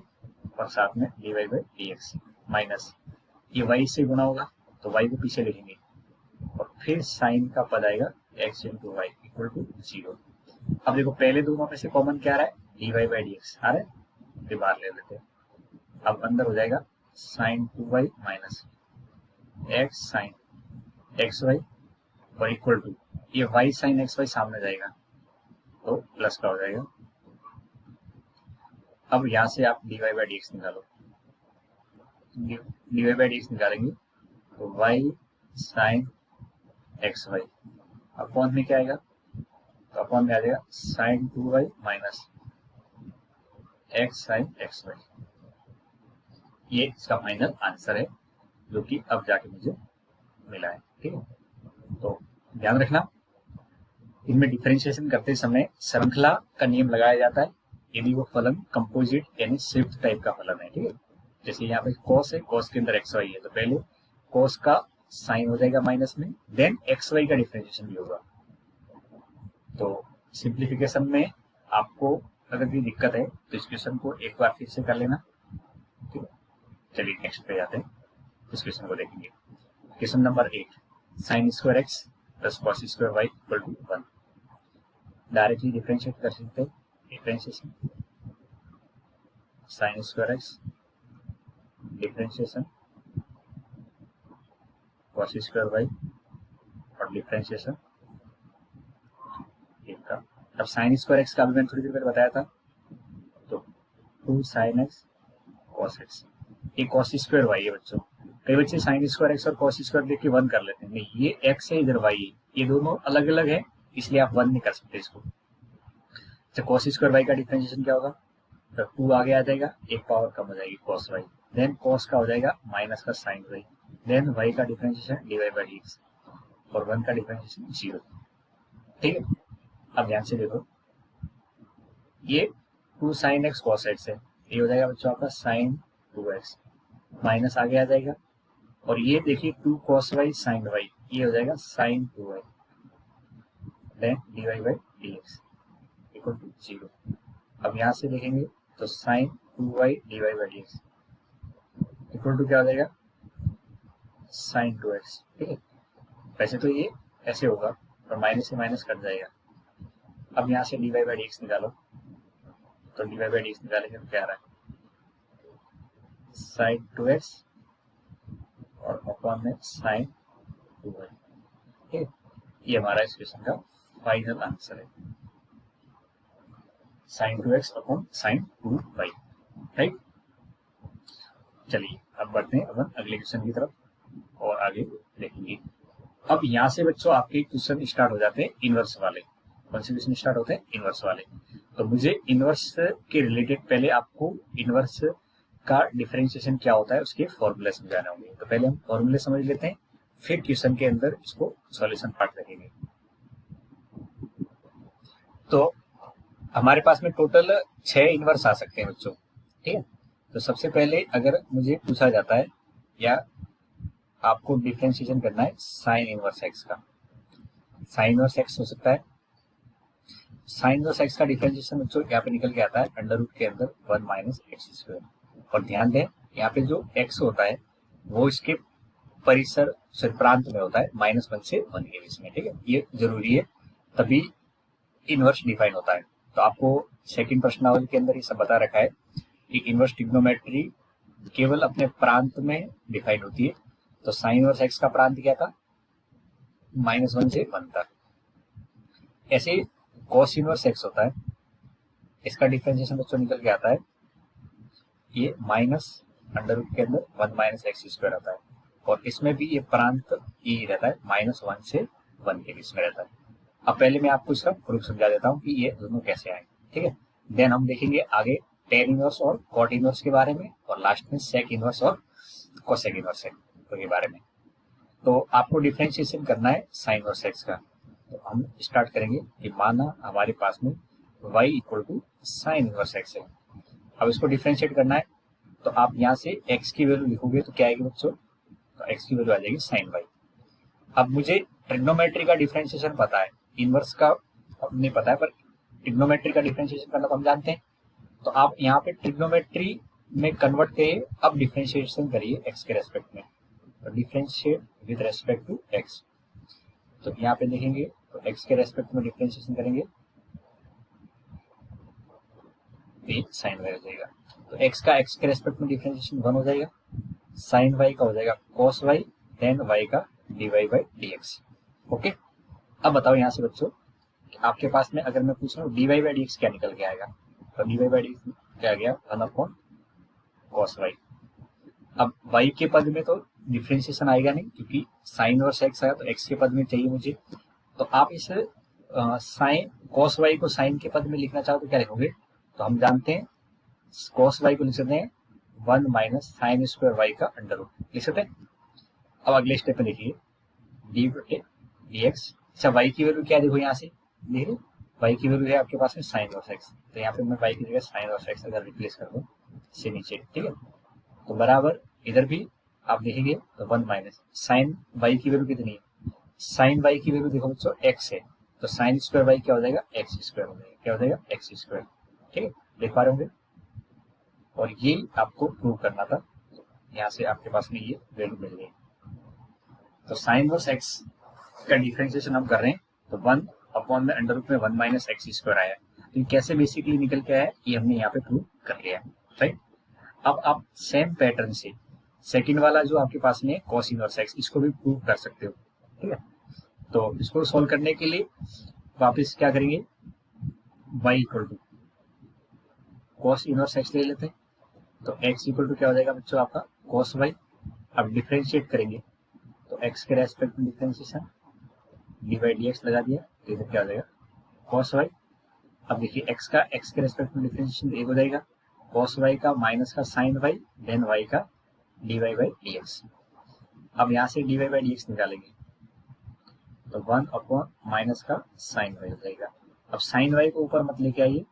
और साथ में d y by d x minus, ये y से गुणा होगा तो y को पीछे लिखेंगे और फिर साइन का पद आएगा x into y equal to 0। अब देखो पहले दोनों में से कॉमन क्या आ रहा है, d y by d x आ रहा है, ये बाहर ले लेते हैं। अब अंदर हो जाएगा sine 2y minus x sine x y और इक्वल टू ये y साइन एक्स वाई सामने जाएगा तो प्लस का हो जाएगा। अब यहाँ से आप d y by d x निकालो, d y by d x निकालेंगे तो y sine x y upon में क्या आएगा, तो अपॉन में आ जाएगा sine 2y minus x sine x y. ये इसका फाइनल आंसर है जो कि अब जाके मुझे मिला है। ठीक है, तो ध्यान रखना इनमें डिफरेंशिएशन करते समय श्रृंखला का नियम लगाया जाता है यदि वो फलन कंपोजिट यानी स्विफ्ट टाइप का फलन है। ठीक है, जैसे यहाँ पे कॉस है, कॉस के अंदर एक्स वाई है, तो पहले कॉस का साइन हो जाएगा माइनस में, देन एक्स वाई का डिफरेंशिएशन भी होगा। तो सिंप्लीफिकेशन में आपको अगर कोई दिक्कत है तो इस क्वेश्चन को एक बार फिर से कर लेना। ठीक है, चलिए नेक्स्ट पे जाते हैं, इस क्वेश्चन को देखेंगे। Question number 8, sine square x plus cos square y equal to 1। Directly differentiate कर सकते हैं, differentiation sine square x differentiation cos square y और डिफरेंशिएशन इनका। अब साइन स्क्वायर एक्स का भी मैंने थोड़ी देर पहले बताया था, तो 2 साइन एक्स कॉस एक्स, ये कॉस स्क्वायर वाई है बच्चों। कई बच्चे साइन स्क्वायर एक्स और कॉस स्क्वायर देख के 1 कर लेते हैं, नहीं ये एक्स है इधर वाई है, ये दोनों अलग अलग है इसलिए आप 1 नहीं कर सकते इसको। अच्छा कॉस स्क्वायर वाई का डिफरेंशिएशन क्या होगा, तो 2 आगे आ जाएगा, एक पावर कम हो जाएगी कॉस वाई, देन कॉस का हो जाएगा माइनस का साइन वाई, देन वाई का differentiation d y by d x और 1 का डिफरेंशिएशन 0। ठीक है, अब ध्यान से देखो ये 2 साइन एक्स कॉस एक्स है, ये हो जाएगा बच्चों आपका साइन 2x माइनस आगे आ जाएगा, और ये देखिए 2 cos y sin y, ये हो जाएगा sin 2y then dy by dx equal to 0। अब यहाँ से देखेंगे तो sin 2y dy by dx equal to क्या हो जाएगा sin 2x। ठीक है, वैसे तो ये ऐसे होगा और माइनस से माइनस कट जाएगा। अब यहाँ से dy बाई dx निकालो, तो dy बाई dx निकालेंगे तो क्या आ रहा है साइन 2x और अपॉन में साइन 2y। ठीक है, ये हमारा इस क्वेश्चन का फाइनल आंसर है, sine 2x upon sine 2y। Right, चलिए अब बढ़ते हैं अपन अगले क्वेश्चन की तरफ और आगे देखेंगे। अब यहाँ से बच्चों आपके क्वेश्चन स्टार्ट हो जाते हैं इनवर्स वाले। कौन से क्वेश्चन स्टार्ट होते हैं, इनवर्स वाले। तो मुझे इनवर्स के रिलेटेड पहले आपको इनवर्स का डिफरेंशिएशन क्या होता है उसके फॉर्मूले समझाने होंगे। तो पहले हम फॉर्मूले समझ लेते हैं, फिर क्वेश्चन के अंदर इसको सॉल्यूशन पार्ट देखेंगे। तो हमारे पास में टोटल 6 इनवर्स आ सकते हैं बच्चों। ठीक है, तो सबसे पहले अगर मुझे पूछा जाता है या आपको डिफरेंशिएशन करना है साइन इनवर्स एक्स का, साइन इनवर्स एक्स हो सकता है। साइन इनवर्स एक्स का डिफरेंशिएशन बच्चों यहाँ पे निकल के आता है अंडर रूट के अंदर 1 माइनस एक्स स्क्वायर। और ध्यान दें यहाँ पे जो x होता है वो इसके परिसर प्रांत में होता है -1 से 1 के बीच में। ठीक है, ये जरूरी है तभी इनवर्स डिफाइन होता है। तो आपको सेकंड प्रश्नावली के अंदर ये सब बता रखा है कि इनवर्स ट्रिग्नोमेट्री केवल अपने प्रांत में डिफाइन होती है। तो साइन इनवर्स एक्स का प्रांत क्या था, -1 से 1 तक। ऐसे कॉस इनवर्स एक्स होता है, इसका डिफरेंशिएशन बच्चों निकल के आता है ये माइनस अंडर रूट के अंदर 1 माइनस एक्स स्क्वायर आता है। और इसमें भी ये प्रांत ई रहता है, -1 से 1 के बीच में रहता है। अब पहले मैं आपको इसका प्रूफ समझा देता हूँ कि ये दोनों कैसे आए, ठीक है। देन हम देखेंगे आगे टेन इनवर्स और कॉट इनवर्स के बारे में, और लास्ट में सेक इनवर्स और कोसेक इनवर्स के बारे में। तो आपको डिफरेंशिएशन करना है साइन और सेक्स का। तो हम स्टार्ट करेंगे कि माना हमारे पास में y equal to sine inverse x है। अब इसको डिफरेंशिएट करना है, तो आप यहाँ से x की वैल्यू लिखोगे तो क्या आएगी बच्चों, तो x की वैल्यू आ जाएगी साइन y। अब मुझे ट्रिग्नोमेट्री का डिफरेंशिएशन पता है, इनवर्स का नहीं पता है, पर ट्रिग्नोमेट्री का डिफरेंशिएशन करना तो हम जानते हैं। तो आप यहाँ पे ट्रिग्नोमेट्री में कन्वर्ट करिए, अब डिफरेंशिएशन करिए x के रेस्पेक्ट में, तो differentiate with respect to x। तो यहाँ पे देखेंगे तो x के रेस्पेक्ट में डिफरेंशिएशन करेंगे साइन y हो जाएगा। तो x का x के रेस्पेक्ट में डिफरेंशिएशन 1 हो जाएगा, साइन y का हो जाएगा cos y, देन y का dy बाई dx। ओके, अब बताओ यहाँ से बच्चों आपके पास में अगर मैं पूछ रहा हूँ dy बाई dx क्या निकल के आएगा, तो dy बाई dx क्या गया 1 cos y। अब y के पद में तो डिफरेंशिएशन आएगा नहीं, क्योंकि साइन और सेक्स आया तो x के पद में चाहिए मुझे। तो आप इस साइन cos y को साइन के पद में लिखना चाहो तो क्या लिखोगे, तो हम जानते हैं cos y को लिख सकते हैं 1 माइनस साइन स्क्वायर y का अंडर रूट, लिख सकते हैं। अब अगले स्टेप में देखिए dx। अच्छा, y की वैल्यू क्या देखो यहाँ से देखिए, y की वैल्यू है आपके पास में साइन और एक्स, तो यहाँ पे मैं y की जगह साइन और एक्स अगर रिप्लेस कर दूँ से नीचे, ठीक है, तो बराबर इधर भी आप देखेंगे तो 1 माइनस साइन y की वैल्यू कितनी है, साइन y की वैल्यू देखो बच्चों x है, तो साइन स्क्वायर y क्या हो जाएगा एक्स स्क्वायर हो जाएगा, क्या हो जाएगा एक्स स्क्वायर, ठीक है, देख पा रहे होंगे। और ये आपको प्रूव करना था, यहाँ से आपके पास में ये वैल्यू मिल गई। तो साइन वर्स एक्स का डिफरेंशिएशन हम कर रहे हैं, तो 1 अपॉन में अंडर रूट में 1 माइनस एक्स स्क्वायर आया। तो ये कैसे बेसिकली निकल के आया ये हमने यहाँ पे प्रूव कर लिया है, राइट। अब आप सेम पैटर्न से सेकंड वाला जो आपके पास में कॉस इनवर्स एक्स, इसको भी प्रूव कर सकते हो, ठीक है। तो इसको सोल्व करने के लिए वापस क्या करेंगे, y equal to cos inverse x ले लेते हैं, तो x इक्वल टू क्या हो जाएगा बच्चों आपका cos y। अब डिफरेंशिएट करेंगे तो x के रेस्पेक्ट में differentiation d by d x लगा दिया, तो इधर क्या हो जाएगा cos y। अब देखिए x का x के रेस्पेक्ट में डिफरेंशिएशन एक हो जाएगा cos y का माइनस का साइन y, देन y का d y by d x. अब यहाँ से d y by d x निकालेंगे तो 1 अपॉन माइनस का साइन y हो जाएगा। अब साइन y को ऊपर मत लेके आइए,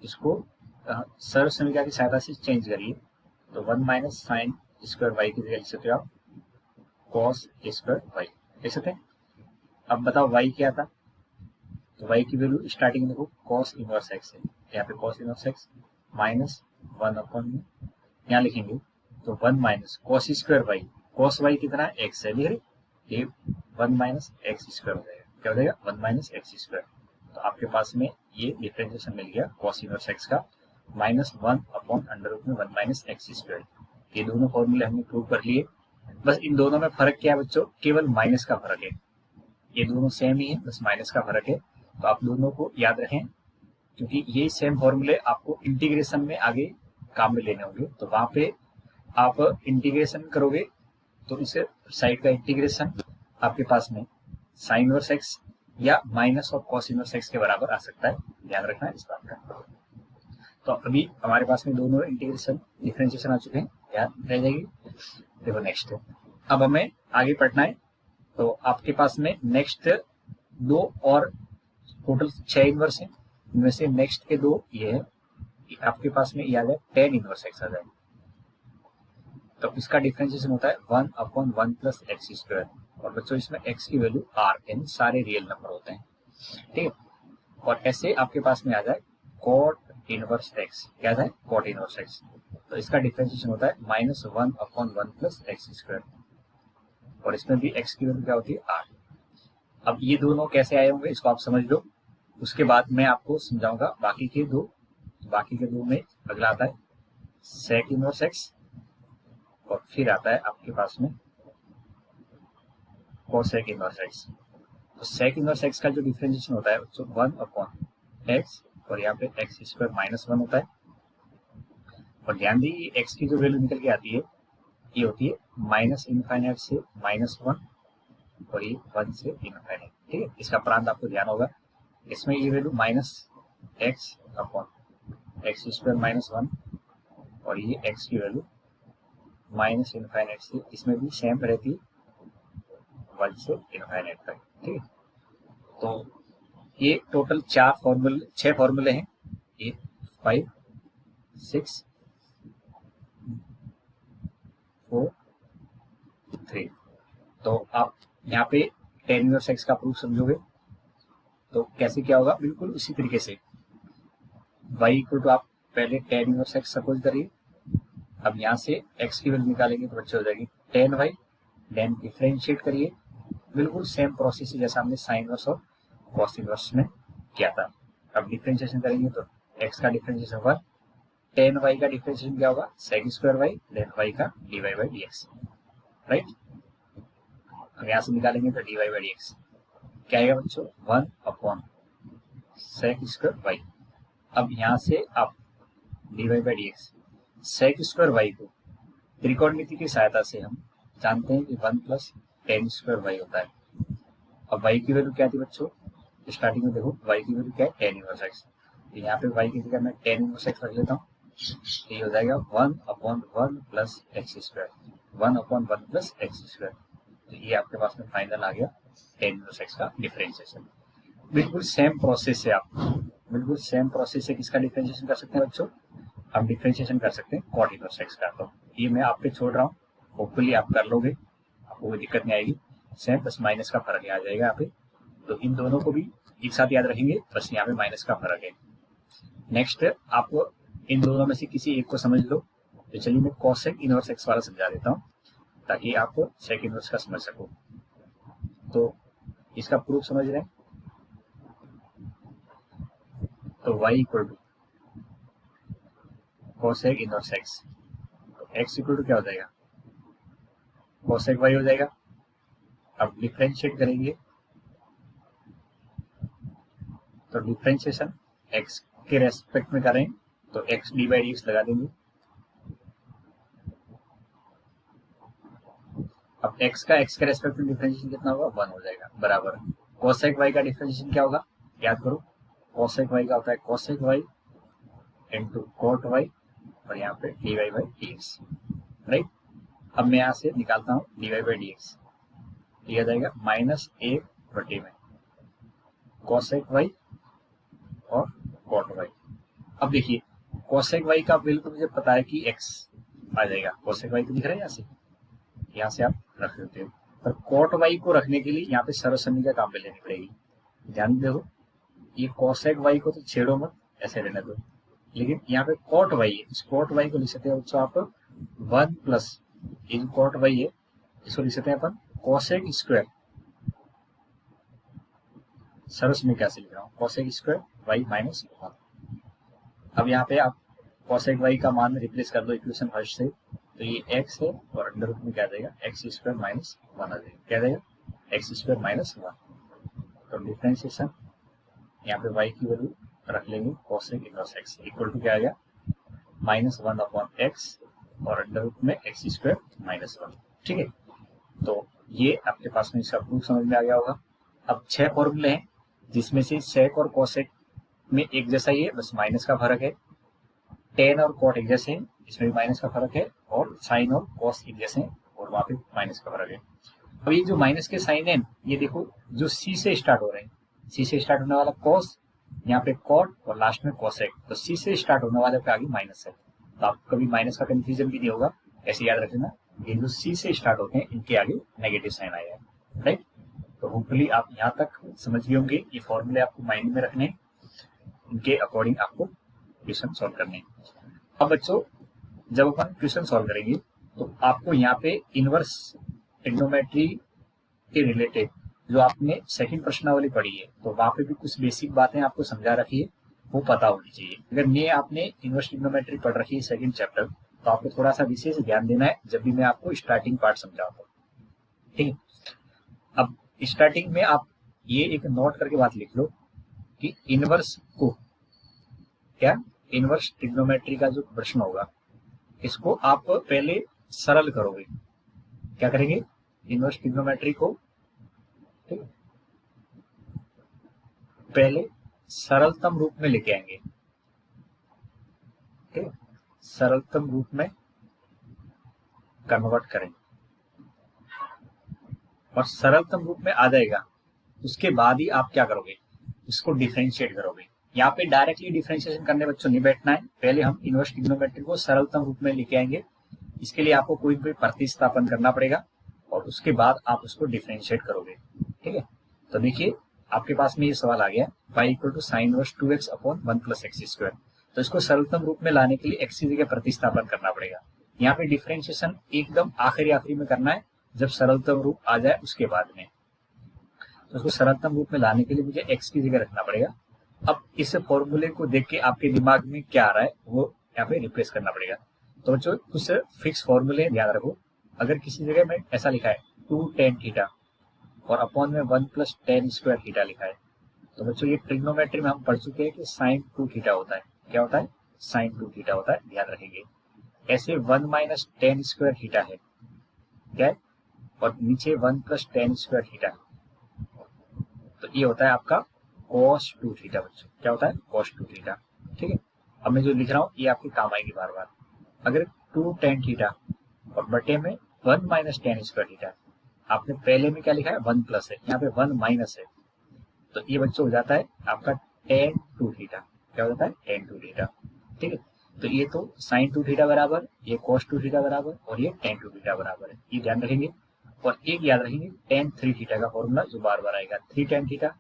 इसको सर्व समीकरण की सहायता से चेंज करिए, तो 1 माइनस साइन स्क्वायर y की जगह लिख सकते हो आप कॉस स्क्वायर y, लिख सकते हैं। अब बताओ y क्या था, तो y की वैल्यू स्टार्टिंग में देखो cos इनवर्स x है, यहाँ पे cos inverse x minus 1 upon में यहाँ लिखेंगे तो 1 minus cos square y, cos y कितना x है, लिख रहे ये 1 माइनस एक्स स्क्वायर हो जाएगा, क्या हो जाएगा 1 माइनस एक्स स्क्वायर। तो आपके पास में ये डिफरेंशिएशन मिल गया cos इनवर्स x का -1 अपॉन अंडर रूट में 1 माइनस एक्स स्क्वायर। ये दोनों फॉर्मूले हमने प्रूव कर लिए। बस इन दोनों में फर्क क्या है बच्चों, केवल माइनस का फर्क है, ये दोनों सेम ही है, बस माइनस का फर्क है। तो आप दोनों को याद रखें, क्योंकि ये सेम फॉर्मूले आपको इंटीग्रेशन में आगे काम में लेने होंगे। तो वहां पे आप इंटीग्रेशन करोगे तो इस साइड का इंटीग्रेशन आपके पास में साइन इनवर्स एक्स या minus of cos inverse x के बराबर आ सकता है, ध्यान रखना है इस बात का। तो अभी हमारे पास में दोनों इंटीग्रेशन डिफरेंशिएशन आ चुके हैं, याद रह जाएगी। देखो नेक्स्ट अब हमें आगे पढ़ना है, तो आपके पास में नेक्स्ट दो और टोटल 6 इनवर्स है, इनमें से नेक्स्ट के दो ये है, आपके पास में ये आ जाए 10 इनवर्स एक्स आ जाए, तो इसका डिफरेंशिएशन होता है 1 अपॉन 1 प्लस एक्स स्क्वायर। और बच्चों इसमें x की वैल्यू r, यानी सारे रियल नंबर होते हैं, ठीक है। और ऐसे आपके पास में आ जाए cot इनवर्स x, क्या है cot इनवर्स x, तो इसका डिफरेंशिएशन होता है -1 अपॉन 1 प्लस एक्स स्क्वायर। और इसमें भी x की वैल्यू क्या होती है r। अब ये दोनों कैसे आए होंगे इसको आप समझ लो, उसके बाद मैं आपको समझाऊंगा बाकी के दो में अगला आता है sec इनवर्स x, और फिर आता है आपके पास में cosec इनवर्स x। तो sec इनवर्स x का जो डिफरेंशिएशन होता है 1 अपॉन x, और यहाँ पे एक्स स्क्वायर -1 होता है। और ध्यान दी x की जो वैल्यू निकल के आती है ये होती है माइनस इनफाइनाइट से -1 और ये 1 से इनफाइनाइट। ठीक है, इसका प्रांत आपको ध्यान होगा। इसमें ये वैल्यू -x/(x²-1) और ये x की वैल्यू माइनस इनफाइनाइट से, इसमें भी सेम रहती है 1 से इनफाइनाइट तक। ठीक है, तो ये टोटल 6 फॉर्मूले हैं, ये 5, 6, 4, 3। तो आप यहाँ पे tan इनवर्स x का प्रूफ समझोगे तो कैसे क्या होगा, बिल्कुल उसी तरीके से y इक्वल टू आप पहले tan इनवर्स x सपोज करिए। अब यहाँ से x की वैल्यू निकालेंगे तो बच्चे हो जाएगी tan y, देन डिफरेंशिएट करिए, बिल्कुल सेम प्रोसेस है जैसा हमने साइन इनवर्स और कॉस इनवर्स में किया था। अब डिफरेंशिएशन करेंगे तो x का डिफरेंशिएशन 1, tan y का डिफरेंशिएशन क्या होगा sec²y, देन y का dy/dx, राइट। अब यहाँ से निकालेंगे तो dy/dx क्या आएगा बच्चों 1/sec²y। अब यहाँ से आप dy/dx sec²y को त्रिकोणमिति की सहायता से हम जानते हैं कि 1 + tan² होता है। अब y की वैल्यू क्या थी बच्चों, स्टार्टिंग में देखो y की वैल्यू क्या है tan इनवर्स x, तो यहाँ पे y की जगह मैं tan इनवर्स x रख लेता हूँ, तो ये हो जाएगा 1/1 + x², 1/1 + x²। तो ये आपके पास में फाइनल आ गया tan इनवर्स x का डिफरेंशिएशन। बिल्कुल सेम प्रोसेस से आप बिल्कुल सेम प्रोसेस से किसका डिफरेंशिएशन कर सकते हैं बच्चों, आप डिफरेंशिएशन कर सकते हैं cot इनवर्स x का। तो ये मैं आप पे छोड़ रहा हूँ, होपफुली आप कर लोगे, आपको कोई दिक्कत नहीं आएगी। सेम बस माइनस का फर्क आ जाएगा यहाँ पे, तो इन दोनों को भी एक साथ याद रखेंगे, बस यहाँ पे माइनस का फर्क है। नेक्स्ट आपको इन दोनों में से किसी एक को समझ लो, तो चलिए मैं कोसेक इनवर्स x वाला समझा देता हूँ ताकि आप सेक इनवर्स का समझ सको। तो इसका प्रूफ समझ रहे हैं, तो y equal to cosec inverse x, तो x इक्वल टू क्या हो जाएगा कोसेक y हो जाएगा। अब डिफरेंशिएट करेंगे तो डिफरेंशिएशन x के रेस्पेक्ट में करें तो x dy/dx लगा देंगे। अब x का x के रेस्पेक्ट में डिफरेंशिएशन कितना होगा 1 हो जाएगा, बराबर कोसेक y का डिफरेंशिएशन क्या होगा याद करो, कोसेक y का होता है cosec y into cot y और यहाँ पे dy/dx, राइट। अब मैं यहाँ से निकालता हूँ dy/dx, ये आ जाएगा -1 में कोसेक y और cot y। अब देखिए कोसेक y का बिल्कुल मुझे पता है कि x आ जाएगा, कोसेक y तो दिख रहा है यहाँ से आप रख देते हो, पर cot y को रखने के लिए यहाँ पे सर्वसम्मति का काम पे लेनी पड़ेगी। ध्यान देखो ये कोसेक y को तो छेड़ो मत, ऐसे रहने दो, लेकिन यहाँ पे cot y है, इस cot y को लिख सकते हैं बच्चों आप 1 प्लस ये जो cot y है इसको लिख सकते हैं अपन कोसेक², सरस में कैसे लिख रहा हूँ कोसेक² y -1। अब यहाँ पे आप कोसेक y का मान रिप्लेस कर दो इक्वेशन फर्स्ट से, तो ये x है और अंडर रूट में क्या जाएगा x² - 1 आ जाएगा, क्या जाएगा x² - 1। तो डिफरेंशिएशन यहाँ पे y की वैल्यू रख लेंगे cosec inverse x equal to क्या आ गया -1/x और अंडर रूट में x² - 1। ठीक है, तो ये आपके पास में इसका प्रूफ समझ में आ गया होगा। अब 6 फॉर्मूले हैं जिसमें से सेक और कोसेक में एक जैसा ही है, बस माइनस का फर्क है। टेन और कॉट एक जैसे हैं, इसमें भी माइनस का फर्क है, और साइन और कॉस एक जैसे हैं और वहां पे माइनस का फर्क है। अब ये जो माइनस के साइन है ये देखो जो सी से स्टार्ट हो रहे हैं, सी से स्टार्ट होने वाला कॉस, यहाँ पे कॉट और लास्ट में कोसेक, तो सी से स्टार्ट होने वाले पे आगे माइनस है, तो आपको कभी माइनस का कंफ्यूजन भी नहीं होगा, ऐसे याद रखना ये जो सी से स्टार्ट होते हैं इनके आगे नेगेटिव साइन आया है, राइट। तो होपफुली आप यहाँ तक समझ गए होंगे, ये फॉर्मूले आपको माइंड में रखने, इनके अकॉर्डिंग आपको क्वेश्चन सॉल्व करने। अब बच्चों जब अपन क्वेश्चन सॉल्व करेंगे तो आपको यहाँ पे इनवर्स ट्रिग्नोमेट्री के रिलेटेड जो आपने सेकंड प्रश्नावली पढ़ी है तो वहां पे भी कुछ बेसिक बातें आपको समझा रखी है, वो पता होनी चाहिए। अगर नहीं आपने इनवर्स ट्रिग्नोमेट्री पढ़ रखी है सेकंड चैप्टर, तो आपको थोड़ा सा विशेष ध्यान देना है जब भी मैं आपको स्टार्टिंग पार्ट समझाता हूँ, ठीक है। अब स्टार्टिंग में आप ये एक नोट करके बात लिख लो कि इनवर्स को क्या, इनवर्स ट्रिग्नोमेट्री का जो प्रश्न होगा इसको आप पहले सरल करोगे, क्या करेंगे, इनवर्स ट्रिग्नोमेट्री को, ठीक, पहले सरलतम रूप में लेके आएंगे, ठीक, सरलतम रूप में कन्वर्ट करें, और सरलतम रूप में आ जाएगा, उसके बाद ही आप क्या करोगे, इसको डिफरेंशिएट करोगे। यहाँ पे डायरेक्टली डिफरेंशिएशन करने बच्चों नहीं बैठना है, पहले हम इनवर्स ट्रिग्नोमेट्री को सरलतम रूप में लेके आएंगे, इसके लिए आपको कोई कोई प्रतिस्थापन करना पड़ेगा और उसके बाद आप उसको डिफरेंशिएट करोगे, ठीक है। तो देखिए आपके पास में ये सवाल आ गया, y equal to sine inverse 2x upon 1 plus x square. तो इसको सरलतम रूप में लाने के लिए x की जगह प्रतिस्थापन करना पड़ेगा। यहाँ पे डिफरेंशिएशन एकदम आखिरी में करना है, जब सरलतम रूप आ जाए उसके बाद में। तो उसको सरलतम रूप में लाने के लिए मुझे x की जगह रखना पड़ेगा। अब इस फॉर्मूले को देख के आपके दिमाग में क्या आ रहा है वो यहाँ पे रिप्लेस करना पड़ेगा। तो बच्चों कुछ फिक्स फॉर्मूले ध्यान रखो। अगर किसी जगह में ऐसा लिखा है 2 tan थीटा और अपॉन में 1 प्लस tan स्क्वायर थीटा लिखा है, तो बच्चों ये ट्रिग्नोमेट्री में हम पढ़ चुके हैं कि साइन 2 थीटा होता है। क्या होता है, साइन 2 थीटा होता है, ध्यान रखेंगे। ऐसे 1 माइनस tan स्क्वायर थीटा है, क्या है, और नीचे 1 प्लस tan स्क्वायर थीटा है, तो ये होता है आपका cos 2 थीटा बच्चों। क्या होता है, cos 2 थीटा, ठीक है। अब मैं जो लिख रहा हूँ ये आपके काम आएगी बार बार। अगर 2 tan थीटा और बटे में 1 माइनस tan स्क्वायर थीटा, आपने पहले में क्या लिखा है 1 प्लस है, यहाँ पे 1 माइनस है, तो ये बच्चों हो जाता है आपका tan 2 थीटा। क्या हो जाता है, tan 2 थीटा, ठीक है। तो ये तो sin 2 थीटा बराबर, ये cos 2 थीटा बराबर और ये tan 2 थीटा बराबर है, ये ध्यान रखेंगे। और एक याद रखेंगे tan 3 थीटा का फॉर्मूला जो बार बार आएगा, 3 tan theta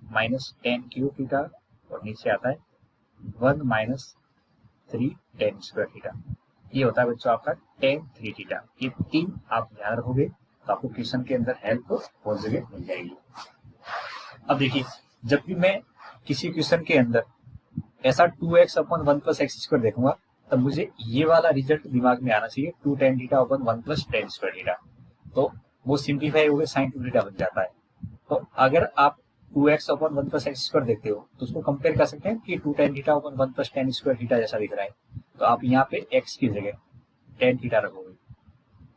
minus tan cube theta और नीचे आता है 1 माइनस 3 tan स्क्वायर थीटा। ये होता है बच्चों आपका tan 3 थीटा। ये तीन आप ध्यान रखोगे तो आपको क्वेश्चन के अंदर हेल्प बहुत जगह मिल जाएगी। अब देखिए जब भी मैं किसी क्वेश्चन के अंदर ऐसा 2x upon 1 plus x square देखूंगा, तब मुझे ये वाला रिजल्ट दिमाग में आना चाहिए, 2 tan theta upon 1 plus tan square theta. तो वो सिंप्लीफाई हो गया, साइन 2 थीटा बन जाता है। तो अगर आप 2x upon 1 plus x square देखते हो तो उसको कंपेयर कर सकते हैं कि 2 tan theta upon 1 plus tan square theta जैसा दिख रहा है, तो आप यहाँ पे x की जगह tan थीटा रखोगे।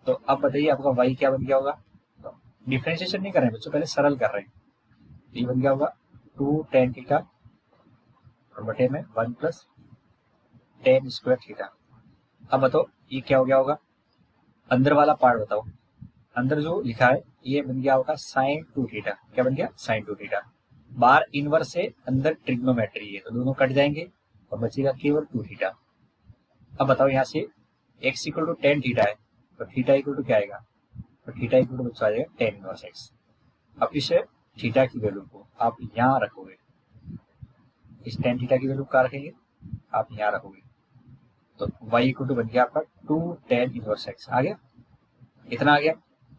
तो अब बताइए आपका y क्या बन गया होगा। तो डिफरेंशिएशन नहीं कर रहे हैं बच्चों, पहले सरल कर रहे हैं। तो ये बन गया होगा 2 tan थीटा और बटे में 1 प्लस tan स्क्वायर थीटा। अब बताओ ये क्या हो गया होगा, अंदर वाला पार्ट बताओ, अंदर जो लिखा है ये बन गया होगा साइन 2 थीटा। क्या बन गया, साइन 2 थीटा। बाहर इनवर्स है, अंदर ट्रिग्नोमेट्री है, तो दोनों कट जाएंगे और बचेगा केवल 2 थीटा। अब बताओ यहाँ से x equal to tan theta है, तो थीटा इक्वल टू क्या आएगा, तो थीटा इक्वल टू बच्चा आ जाएगा tan इनवर्स x। अब इस थीटा की वैल्यू को आप यहाँ रखोगे, इस tan थीटा की वैल्यू कहाँ रखेंगे, आप यहाँ रखोगे, तो y इक्वल टू बन गया आपका 2 tan इनवर्स x। आ गया, इतना आ गया।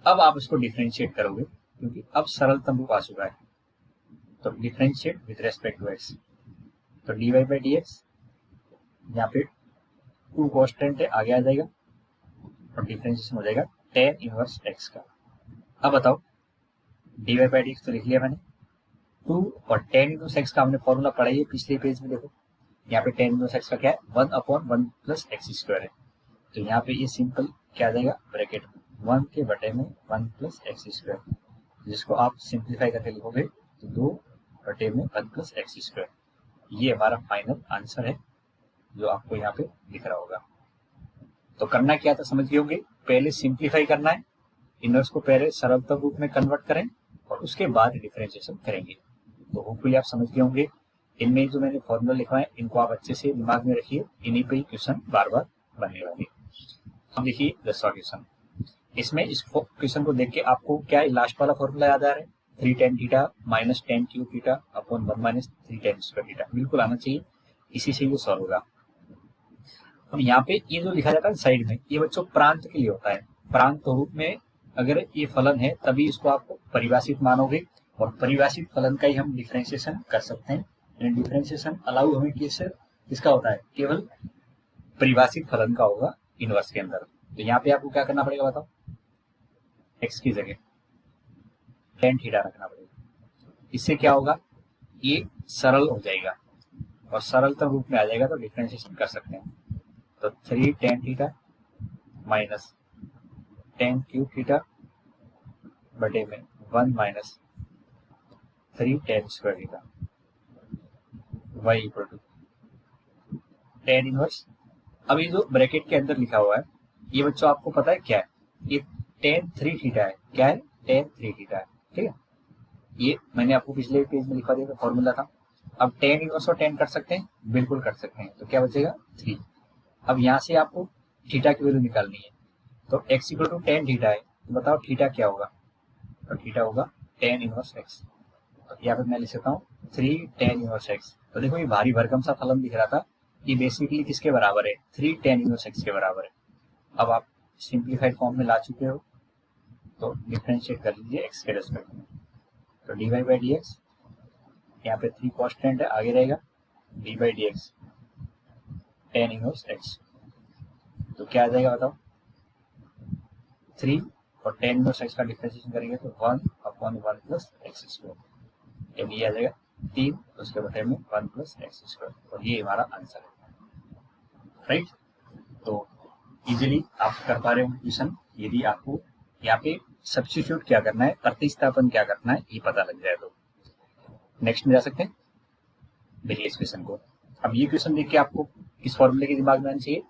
अब आप इसको डिफरेंशिएट करोगे क्योंकि अब सरलतम रूप आ चुका है, तो differentiate with respect to x, तो dy बाई डी एक्स, यहाँ पे 2 कॉन्स्टेंट है, आगे आ जाएगा और डिफरेंशिएशन हो जाएगा tan इनवर्स x का। अब बताओ dy बाई डी एक्स तो लिख लिया मैंने, 2 और tan इनवर्स x का हमने फॉर्मूला पढ़ा है पिछले पेज में, देखो यहाँ पे tan इनवर्स x का क्या है 1 अपॉन 1 प्लस एक्स स्क्वायर है, तो यहाँ पे ये सिंपल क्या आ जाएगा ब्रैकेट में 1 के बटे में 1 प्लस एक्स स्क्वायर, जिसको आप सिंप्लीफाई करके लिखोगे तो 2 बटे में 1 प्लस एक्स स्क्वायर। ये हमारा फाइनल आंसर है जो आपको यहाँ पे दिख रहा होगा। तो करना क्या था समझ गए होंगे, पहले सिंप्लीफाई करना है, इनवर्स को पहले सरलतम रूप में कन्वर्ट करें और उसके बाद डिफरेंशिएशन करेंगे। तो होपफुली आप समझ गए होंगे। इनमें जो मैंने फॉर्मूला लिखवाए इनको आप अच्छे से दिमाग में रखिए, इन्हीं पे ही क्वेश्चन बार बार बनने वाले। अब देखिए 10वां क्वेश्चन, इसमें इस क्वेश्चन को देख के आपको क्या लास्ट वाला फॉर्मूला याद आ रहा है, 3 tan theta minus tan cube theta upon 1 minus 3 tan square theta, बिल्कुल आना चाहिए, इसी से ये सॉल्व होगा। अब यहाँ पे ये जो लिखा जाता है साइड में, ये बच्चों प्रांत के लिए होता है। प्रांत रूप में अगर ये फलन है तभी इसको आप परिभाषित मानोगे और परिभाषित फलन का ही हम डिफरेंशिएशन कर सकते हैं। डिफरेंशिएशन अलाउ हमें किसका होता है, केवल परिभाषित फलन का होगा इनवर्स के अंदर। तो यहाँ पे आपको क्या करना पड़ेगा बताओ, x की जगह tan थीटा रखना पड़ेगा। इससे क्या होगा, ये सरल हो जाएगा और सरलतम रूप में आ जाएगा तो डिफरेंशिएशन कर सकते हैं। तो 3 tan theta minus tan cube theta बटे में 1 minus 3 tan square theta y equal to tan inverse. अब ये जो ब्रैकेट के अंदर लिखा हुआ है ये बच्चों आपको पता है क्या है, ये टेन थ्री थीटा है। क्या है? टेन थ्री थीटा है। ठीक है, ये मैंने आपको पिछले पेज में लिखा दिया था, फॉर्मूला था। अब टेन इनवर्स और टेन कर सकते हैं, बिल्कुल कर सकते हैं। तो क्या बचेगा? 3। अब यहाँ से आपको थीटा की वैल्यू निकालनी है। तो x equal to tan theta है, तो बताओ थीटा क्या होगा? तो थीटा होगा टेन इनवर्स x। तो यहाँ पे मैं लिख सकता हूँ 3 टेन इनवर्स x। तो देखो ये भारी भरकम सा फलन दिख रहा था, ये बेसिकली किसके बराबर है? 3 टेन इनवर्स x के बराबर है। अब आप सिंप्लीफाइड फॉर्म में ला चुके हो, तो डिफरेंशिएट कर लीजिए x के रेस्पेक्ट में। तो d y by d x, यहाँ पे 3 कॉन्स्टेंट है, आगे रहेगा d by d x tan inverse x। तो क्या आ जाएगा बताओ? 3 और टेन इनवर्स x का डिफरेंशिएशन करेंगे तो 1 अपॉन 1 प्लस एक्स स्क्वायर, यानी ये आ जाएगा 3 उसके बटे में 1 प्लस एक्स स्क्वायर। और ये हमारा आंसर है, राइट। तो इजीली आप कर पा रहे हो क्वेश्चन। यदि आपको यहाँ पे सब्स्टिट्यूट क्या करना है, प्रतिस्थापन क्या करना है, ये पता लग जाए तो नेक्स्ट में जा सकते हैं। देखिए इस क्वेश्चन को, अब ये क्वेश्चन देख के आपको किस फॉर्मूले के दिमाग में आना चाहिए?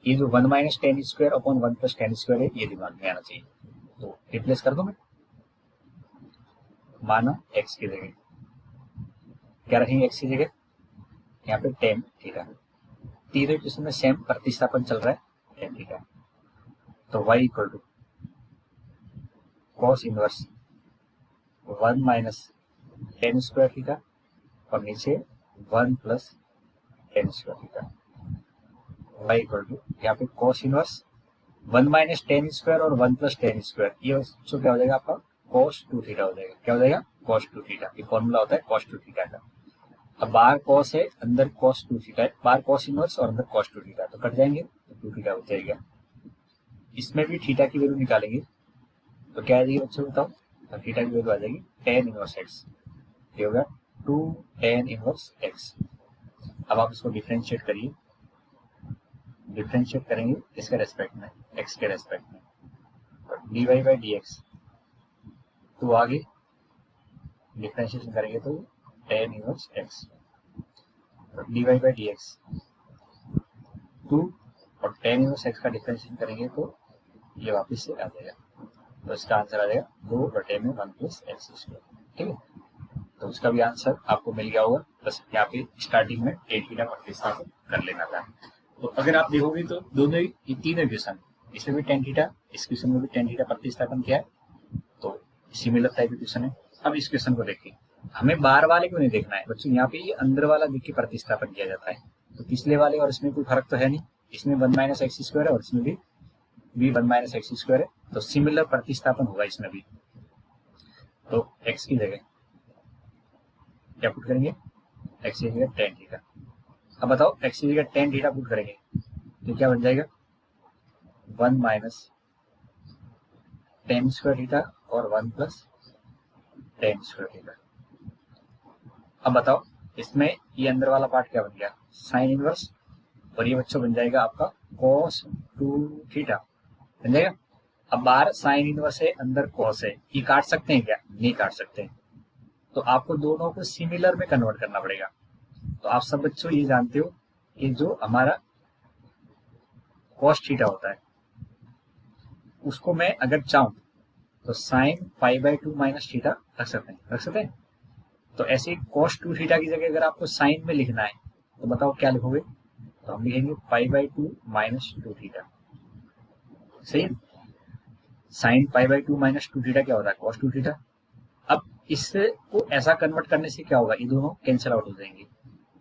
ये जो 1 minus tan square upon 1 plus tan square है, ये दिमाग में आना चाहिए। तो रिप्लेस कर दो मैं, माना x की जगह क्या रखेंगे? x की जगह यहाँ पे टेन थीटा। तीसरे क्वेश्चन में सेम प्रतिस्थापन चल रहा है, टेन थीटा। तो y equal to cos inverse 1 minus tan square theta और नीचे 1 plus tan square theta. y equal to यहाँ पे cos inverse 1 minus tan square और 1 प्लस टेन स्क्वायर, ये तो क्या हो जाएगा आपका? कॉस 2 थीटा हो जाएगा। क्या हो जाएगा? Cos 2 theta. ये फॉर्मूला होता है कॉस 2 थीटा का। अब बाहर कॉस है, अंदर कॉस 2 थीटा है, बाहर कॉस इनवर्स और अंदर कॉस 2 थीटा, तो कट जाएंगे तो 2 थीटा हो जाएगा। इसमें भी थीटा की वैल्यू निकालेंगे तो क्या आ जाएगी बच्चों बताओ? तो थीटा की वैल्यू आ जाएगी टेन इनवर्स एक्स, ये होगा 2 टेन इनवर्स एक्स। अब आप इसको डिफरेंशिएट करिए, डिफरेंशिएट करेंगे इसके रेस्पेक्ट में, एक्स के रेस्पेक्ट में। तो d y by d x, तो आगे डिफरेंशिएशन करेंगे तो टेन इनवर्स एक्स। तो d y by d x 2 और टेन इनवर्स एक्स का डिफरेंशिएशन करेंगे तो ये वापस से आ जाएगा। तो इसका आंसर आ जाएगा 2 बटे में 1 प्लस एक्स स्क्वायर। ठीक है, तो उसका भी आंसर आपको मिल गया होगा। बस यहाँ पे स्टार्टिंग में टेन थीटा प्रतिस्थापन कर लेना था। तो अगर आप देखोगे तो दोनों ही तीनों क्वेश्चन, इसमें भी टेन थीटा, इस क्वेश्चन में भी टेन थीटा प्रतिस्थापन किया है, तो सिमिलर टाइप के क्वेश्चन है। अब इस क्वेश्चन को देखिए, हमें बाहर वाले को नहीं देखना है बच्चों, यहाँ पे ये अंदर वाला देख के प्रतिस्थापन किया जाता है। तो पिछले वाले और इसमें कोई फर्क तो है नहीं, इसमें 1 माइनस एक्स स्क्वायर है और इसमें भी 1 माइनस एक्स स्क्वायर है, तो सिमिलर प्रतिस्थापन होगा इसमें भी। तो एक्स की जगह क्या पुट करेंगे? एक्स की जगह टेन थीटा। अब बताओ एक्स की जगह टेन थीटा पुट करेंगे तो क्या बन जाएगा? 1 माइनस टेन स्क्वायर थीटा और 1 प्लस टेन स्क्वायर थीटा। अब बताओ इसमें ये अंदर वाला पार्ट क्या बन गया? साइन इनवर्स, और ये बच्चों बन जाएगा आपका कॉस 2 थीटा बन जाएगा। अब बाहर साइन इनवर्स है, अंदर कॉस है, ये काट सकते हैं क्या? नहीं काट सकते, तो आपको दोनों को सिमिलर में कन्वर्ट करना पड़ेगा। तो आप सब बच्चों ये जानते हो कि जो हमारा कॉस थीटा होता है उसको मैं अगर चाहूं तो sine pi by 2 minus theta रख सकते हैं। तो ऐसे कॉस 2 थीटा की जगह अगर आपको साइन में लिखना है तो बताओ क्या लिखोगे? तो हम लिखेंगे पाई बाई 2 माइनस 2 थीटा। सही, sine pi by 2 minus 2 theta क्या होता है? Cos 2 theta. अब इससे को ऐसा कन्वर्ट करने से क्या होगा? ये दोनों कैंसिल आउट हो जाएंगे,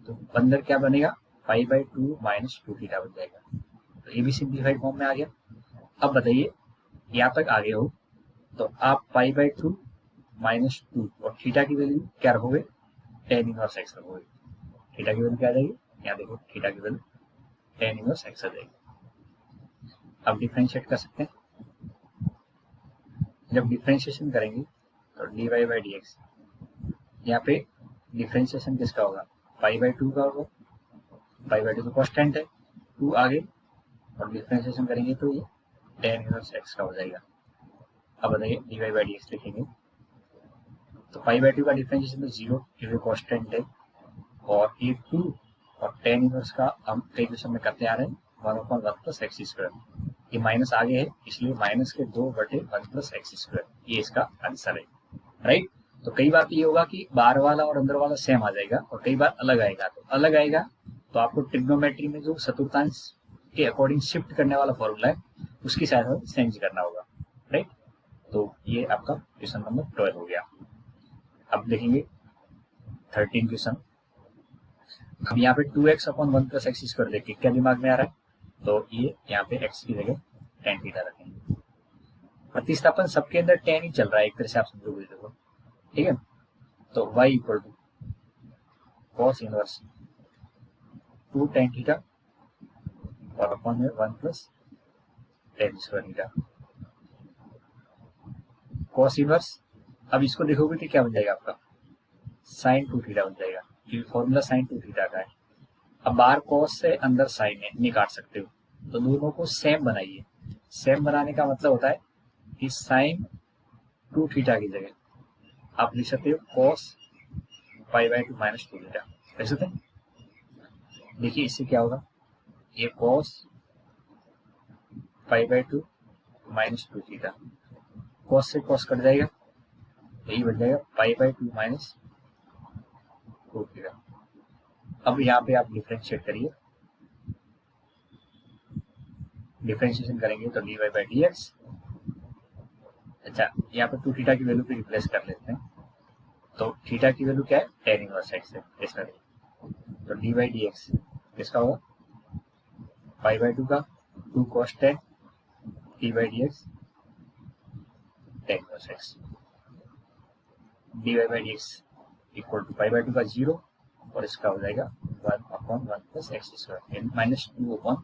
तो अंदर क्या बनेगा? पाई बाई 2 माइनस 2 थीटा बन जाएगा। तो ये भी सिंप्लीफाइड फॉर्म में आ गया। अब बताइए यहाँ तक आगे हो तो आप पाई बाई 2 माइनस 2 और थीटा की वैल्यू क्या रखोगे? टेन इनवर्स एक्स रखोगे। थीटा की वैल्यू क्या आ जाएगी? यहाँ देखो थीटा की वैल्यू टेन इनवर्स एक्स आ जाएगी। अब डिफरेंशिएट कर सकते हैं, जब डिफरेंशिएशन करेंगे तो d y by d x, यहाँ पे डिफरेंशिएशन किसका होगा? पाई बाई 2 का होगा। पाई बाई 2 तो कॉन्स्टेंट है, 2 आगे, और डिफरेंशिएशन करेंगे तो ये टेन इनवर्स एक्स का हो जाएगा। अब बताइए dy बाई डी एक्स लिखेंगे तो पाई बाई टू का डिफरेंशिएशन तो जीरो क्योंकि कॉन्स्टेंट है, और ये टू और टेन इनवर्स का हम कई क्वेश्चन में करते आ रहे हैं 1/1 प्लस एक्स स्क्वायर, ये माइनस आगे है इसलिए माइनस के 2/1 प्लस एक्स स्क्वायर, ये इसका आंसर है। राइट, तो कई बार तो ये होगा कि बाहर वाला और अंदर वाला सेम आ जाएगा और कई बार अलग आएगा, तो अलग आएगा तो आपको ट्रिग्नोमेट्री में जो चतुर्थांश के अकॉर्डिंग शिफ्ट करने वाला फॉर्मूला है उसकी सहायता से चेंज करना होगा। राइट, तो ये आपका क्वेश्चन नंबर 12 हो गया। अब देखेंगे 13 क्वेश्चन। अब यहाँ पे 2x/1 प्लस एक्स स्क्वायर देख के क्या दिमाग में आ रहा है, तो ये यहाँ पे x की जगह tan थीटा रखेंगे। प्रतिस्थापन सबके अंदर tan ही चल रहा है एक तरह से, आप समझोगे देखो, ठीक है। तो y equal to cos inverse 2 tan theta और अपॉन में 1 plus tan square theta cos inverse. अब इसको देखोगे तो क्या बन जाएगा आपका sin 2 थीटा बन जाएगा क्योंकि फॉर्मूला sin 2 थीटा का है। अब बाहर cos से अंदर sin है, नहीं काट सकते हो, तो दोनों को सेम बनाइए। सेम बनाने का मतलब होता है कि sin 2 थीटा की जगह आप लिख सकते हो cos pi by 2 minus 2 theta, लिख सकते हैं। देखिए इससे क्या होगा, ये cos pi by 2 minus 2 theta, cos से cos कट जाएगा, यही बन जाएगा पाई बाई 2 माइनस 2 थीटा। अब यहाँ पे आप डिफरेंशिएट करिए, डिफरेंशिएशन करेंगे तो dy बाई डी एक्स। अच्छा, यहाँ पे 2 थीटा की वैल्यू पे रिप्लेस कर लेते हैं, तो थीटा की वैल्यू क्या है tan इनवर्स एक्स है इसमें, तो डी बाई डी एक्स किसका होगा पाई बाई 2 का 2 cos tan d by d x tan inverse x, d by d x equal to pi by 2 का 0 और इसका हो जाएगा 1/1 plus x square minus 2/1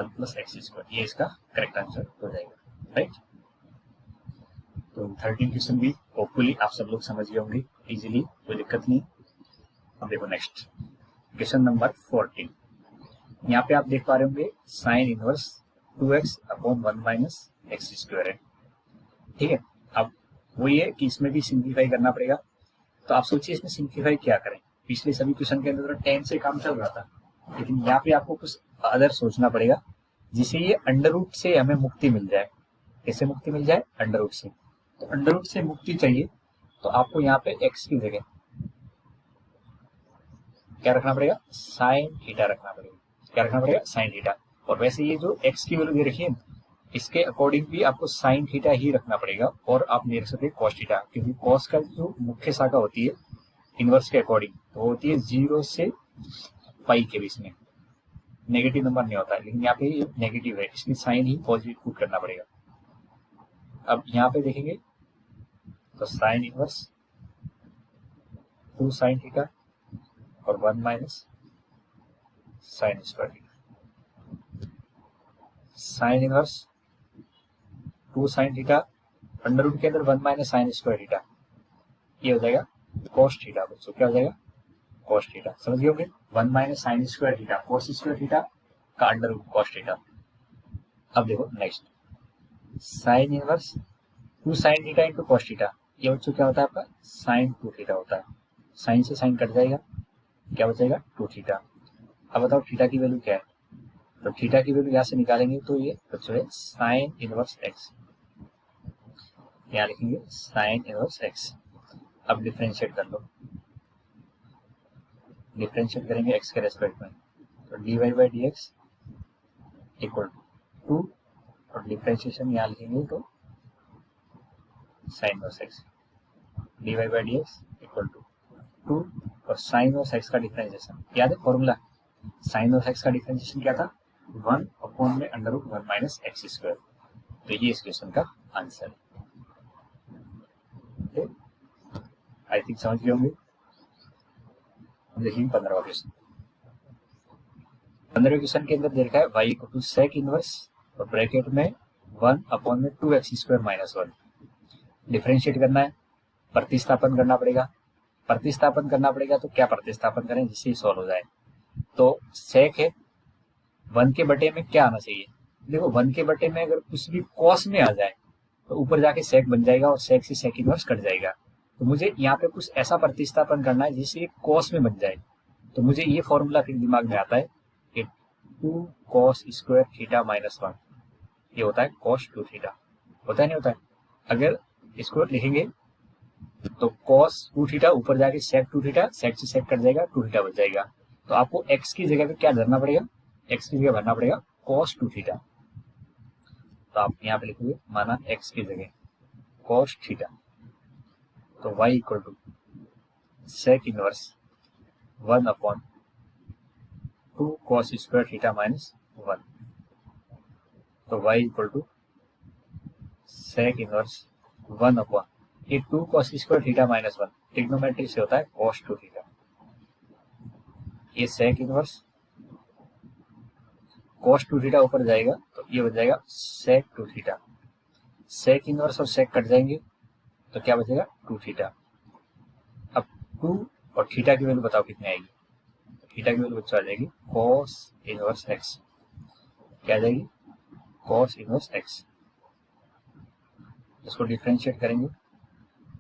plus x square, ये इसका करेक्ट आंसर हो जाएगा। राइट, तो 13 क्वेश्चन भी होपफुली आप सब लोग समझ गए होंगे इजीली, कोई दिक्कत नहीं। अब देखो नेक्स्ट क्वेश्चन नंबर 14। यहाँ पे आप देख पा रहे होंगे sine inverse 2x/1 minus x square है, ठीक है। अब वो ये कि इसमें भी सिंप्लीफाई करना पड़ेगा, तो आप सोचिए इसमें सिंप्लीफाई क्या करें। पिछले सभी क्वेश्चन के अंदर tan से काम चल रहा था, लेकिन यहाँ पे आपको कुछ अदर सोचना पड़ेगा जिससे ये अंडर रूट से हमें मुक्ति मिल जाए। कैसे मुक्ति मिल जाए, अंडर रूट से। तो अंडर रूट से मुक्ति चाहिए तो आपको यहाँ पे x की जगह क्या रखना पड़ेगा, साइन थीटा रखना पड़ेगा। क्या रखना पड़ेगा, साइन थीटा। और वैसे ये जो x की वैल्यू दे रखी है इसके अकॉर्डिंग भी आपको साइन थीटा ही रखना पड़ेगा, और आप नहीं रख सकते cos थीटा, क्योंकि cos का जो मुख्य शाखा होती है इनवर्स के अकॉर्डिंग तो होती है 0 से पाई के बीच में, नेगेटिव नंबर नहीं होता है, लेकिन यहाँ पे ये नेगेटिव है इसलिए साइन ही पॉजिटिव पुट करना पड़ेगा। अब यहाँ पे देखेंगे तो साइन इनवर्स 2 साइन थीटा और 1 minus sine square theta, sine inverse 2 sine theta under root के अंदर 1 माइनस साइन स्क्वायर थीटा, ये हो जाएगा cos थीटा। बच्चों क्या हो जाएगा, cos थीटा, समझ गए होंगे। 1 minus sine square theta cos square theta का अंडर रूट cos थीटा। अब देखो next sign inverse 2 sine theta into cos theta, ये बच्चों क्या होता है आपका साइन 2 थीटा होता है। साइन से साइन कट जाएगा, क्या बचेगा 2 थीटा। अब बताओ थीटा की वैल्यू क्या है, तो थीटा की वैल्यू यहाँ से निकालेंगे तो ये बच्चों है साइन इनवर्स एक्स, यहाँ लिखेंगे साइन इनवर्स एक्स। अब डिफरेंशिएट कर लो, डिफरेंशिएट करेंगे एक्स के रेस्पेक्ट में, तो d y by d x equal to 2 और डिफरेंशिएशन यहाँ लिखेंगे तो sine inverse x, d y by d x equal to 2 और साइन इनवर्स एक्स का डिफरेंशिएशन याद है फॉर्मूला, साइन इनवर्स एक्स का डिफरेंशिएशन क्या था 1/√1 माइनस एक्स स्क्वायर, तो ये इस क्वेश्चन का आंसर है। आई थिंक समझ गए होंगे। हम देखेंगे 15वां क्वेश्चन। 15वें क्वेश्चन के अंदर दे रखा है y equal to sec inverse और ब्रैकेट में 1/2x² माइनस 1। डिफरेंशिएट करना है, प्रतिस्थापन करना पड़ेगा। प्रतिस्थापन करना पड़ेगा तो क्या प्रतिस्थापन करें जिससे सॉल्व हो जाए, तो सेक है 1 के बटे में क्या आना चाहिए, देखो 1 के बटे में अगर कुछ भी कॉस में आ जाए तो ऊपर जाके सेक बन जाएगा और सेक से सेक इनवर्स कट जाएगा। तो मुझे यहाँ पे कुछ ऐसा प्रतिस्थापन करना है जिससे ये कॉस में बन जाए। तो मुझे ये फॉर्मूला फिर दिमाग में आता है कि 2 cos स्क्वायर थीटा माइनस 1, ये होता है cos 2 थीटा। होता है नहीं होता है? अगर इसको लिखेंगे तो cos 2 थीटा ऊपर जाके sec 2 थीटा, sec से sec कट जाएगा, 2 थीटा बच जाएगा। तो आपको x की जगह पे क्या धरना पड़ेगा? x की जगह भरना पड़ेगा cos 2 थीटा। तो आप यहाँ पे लिखोगे माना x की जगह cos थीटा, तो y equal to sec inverse 1 upon 2 cos square theta minus 1। तो y equal to sec inverse 1 upon ये 2 cos square theta minus 1 trigonometry से होता है cos 2 थीटा। ये sec इनवर्स cos 2 थीटा ऊपर जाएगा तो ये बच जाएगा sec 2 थीटा। sec इनवर्स और sec कट जाएंगे तो क्या बचेगा 2 थीटा। अब 2 और थीटा की वैल्यू बताओ कितनी आएगी? थीटा की वैल्यू बच्चों आ जाएगी cos इनवर्स x। क्या आ जाएगी? cos inverse x। इसको डिफरेंशिएट करेंगे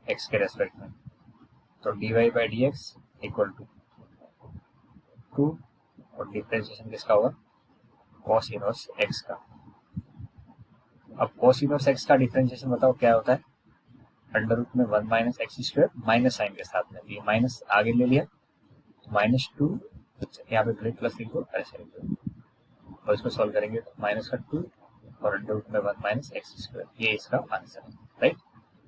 x के रेस्पेक्ट में, तो dy by d x equal to 2 और डिफरेंशिएशन किसका होगा? cos इनवर्स x का। अब cos इनवर्स x का डिफरेंशिएशन बताओ क्या होता है? अंडर रूट में 1 minus x square minus sine के साथ में, ये माइनस आगे ले लिया, माइनस 2 यहाँ पे प्लेट प्लस लिख दो, ऐसे लिख दो और इसको सॉल्व करेंगे तो माइनस का 2 और अंडर रूट में 1 माइनस एक्स स्क्वायर, ये इसका आंसर है। राइट,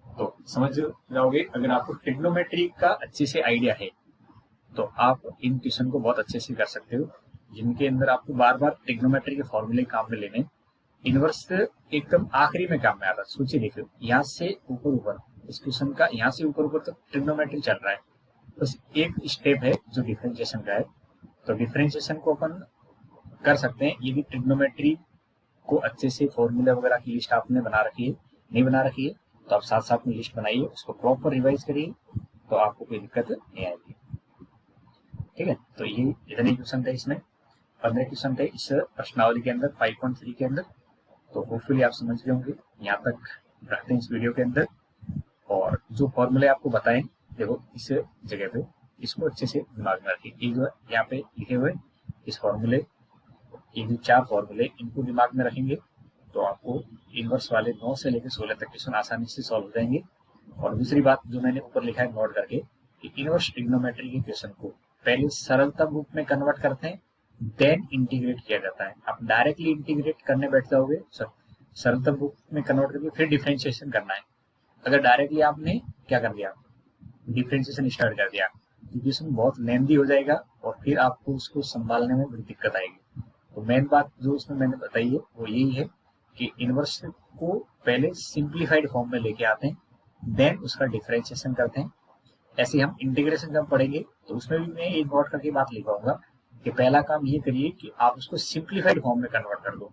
तो समझ जाओगे। अगर आपको ट्रिग्नोमेट्री का अच्छे से आइडिया है तो आप इन क्वेश्चन को बहुत अच्छे से कर सकते हो, जिनके अंदर आपको बार बार ट्रिग्नोमेट्री के फॉर्मूले काम में लेने। इनवर्स एकदम आखिरी में काम में आता है। सोचिए, देखिए यहाँ से ऊपर ऊपर इस क्वेश्चन का यहाँ से ऊपर ऊपर तक ट्रिग्नोमेट्री चल रहा है, बस एक स्टेप है जो डिफरेंशिएशन का है। तो डिफरेंशिएशन को अपन कर सकते हैं यदि ट्रिग्नोमेट्री को अच्छे से फॉर्मूला वगैरह की लिस्ट आपने बना रखी है। नहीं बना रखी है तो आप साथ साथ में लिस्ट बनाइए, उसको प्रॉपर रिवाइज करिए, तो आपको कोई दिक्कत नहीं आएगी। ठीक है, तो ये इतने क्वेश्चन थे, इसमें 15 क्वेश्चन थे इस प्रश्नावली के अंदर 5.3 के अंदर। तो होपफुली आप समझ गए होंगे। यहाँ तक रखते हैं इस वीडियो के अंदर, और जो फॉर्मूले आपको बताएं देखो इस जगह पे इसको अच्छे से दिमाग में रखिए। ये जो यहाँ पे लिखे हुए इस फॉर्मूले, ये जो 4 फॉर्मूले, इनको दिमाग में रखेंगे तो आपको इनवर्स वाले 9 से लेकर 16 तक क्वेश्चन आसानी से सॉल्व हो जाएंगे। और दूसरी बात जो मैंने ऊपर लिखा है नोट करके, कि इनवर्स ट्रिग्नोमेट्री के क्वेश्चन को पहले सरलतम रूप में कन्वर्ट करते हैं, देन इंटीग्रेट किया जाता है। आप डायरेक्टली इंटीग्रेट करने बैठ जाओगे, सरलतम रूप में कन्वर्ट करके फिर डिफरेंशिएशन करना है। अगर डायरेक्टली आपने क्या कर दिया, डिफरेंशिएशन स्टार्ट कर दिया, तो क्वेश्चन बहुत लेंथी हो जाएगा और फिर आपको उसको संभालने में बड़ी दिक्कत आएगी। तो मेन बात जो इसमें मैंने बताई है वो यही है कि इनवर्स को पहले सिंप्लीफाइड फॉर्म में लेके आते हैं, देन उसका डिफरेंशिएशन करते हैं। ऐसे हम इंटीग्रेशन जब पढ़ेंगे तो उसमें भी मैं एक नोट करके बात लिखवाऊंगा कि पहला काम ये करिए कि आप उसको सिंप्लीफाइड फॉर्म में कन्वर्ट कर दो।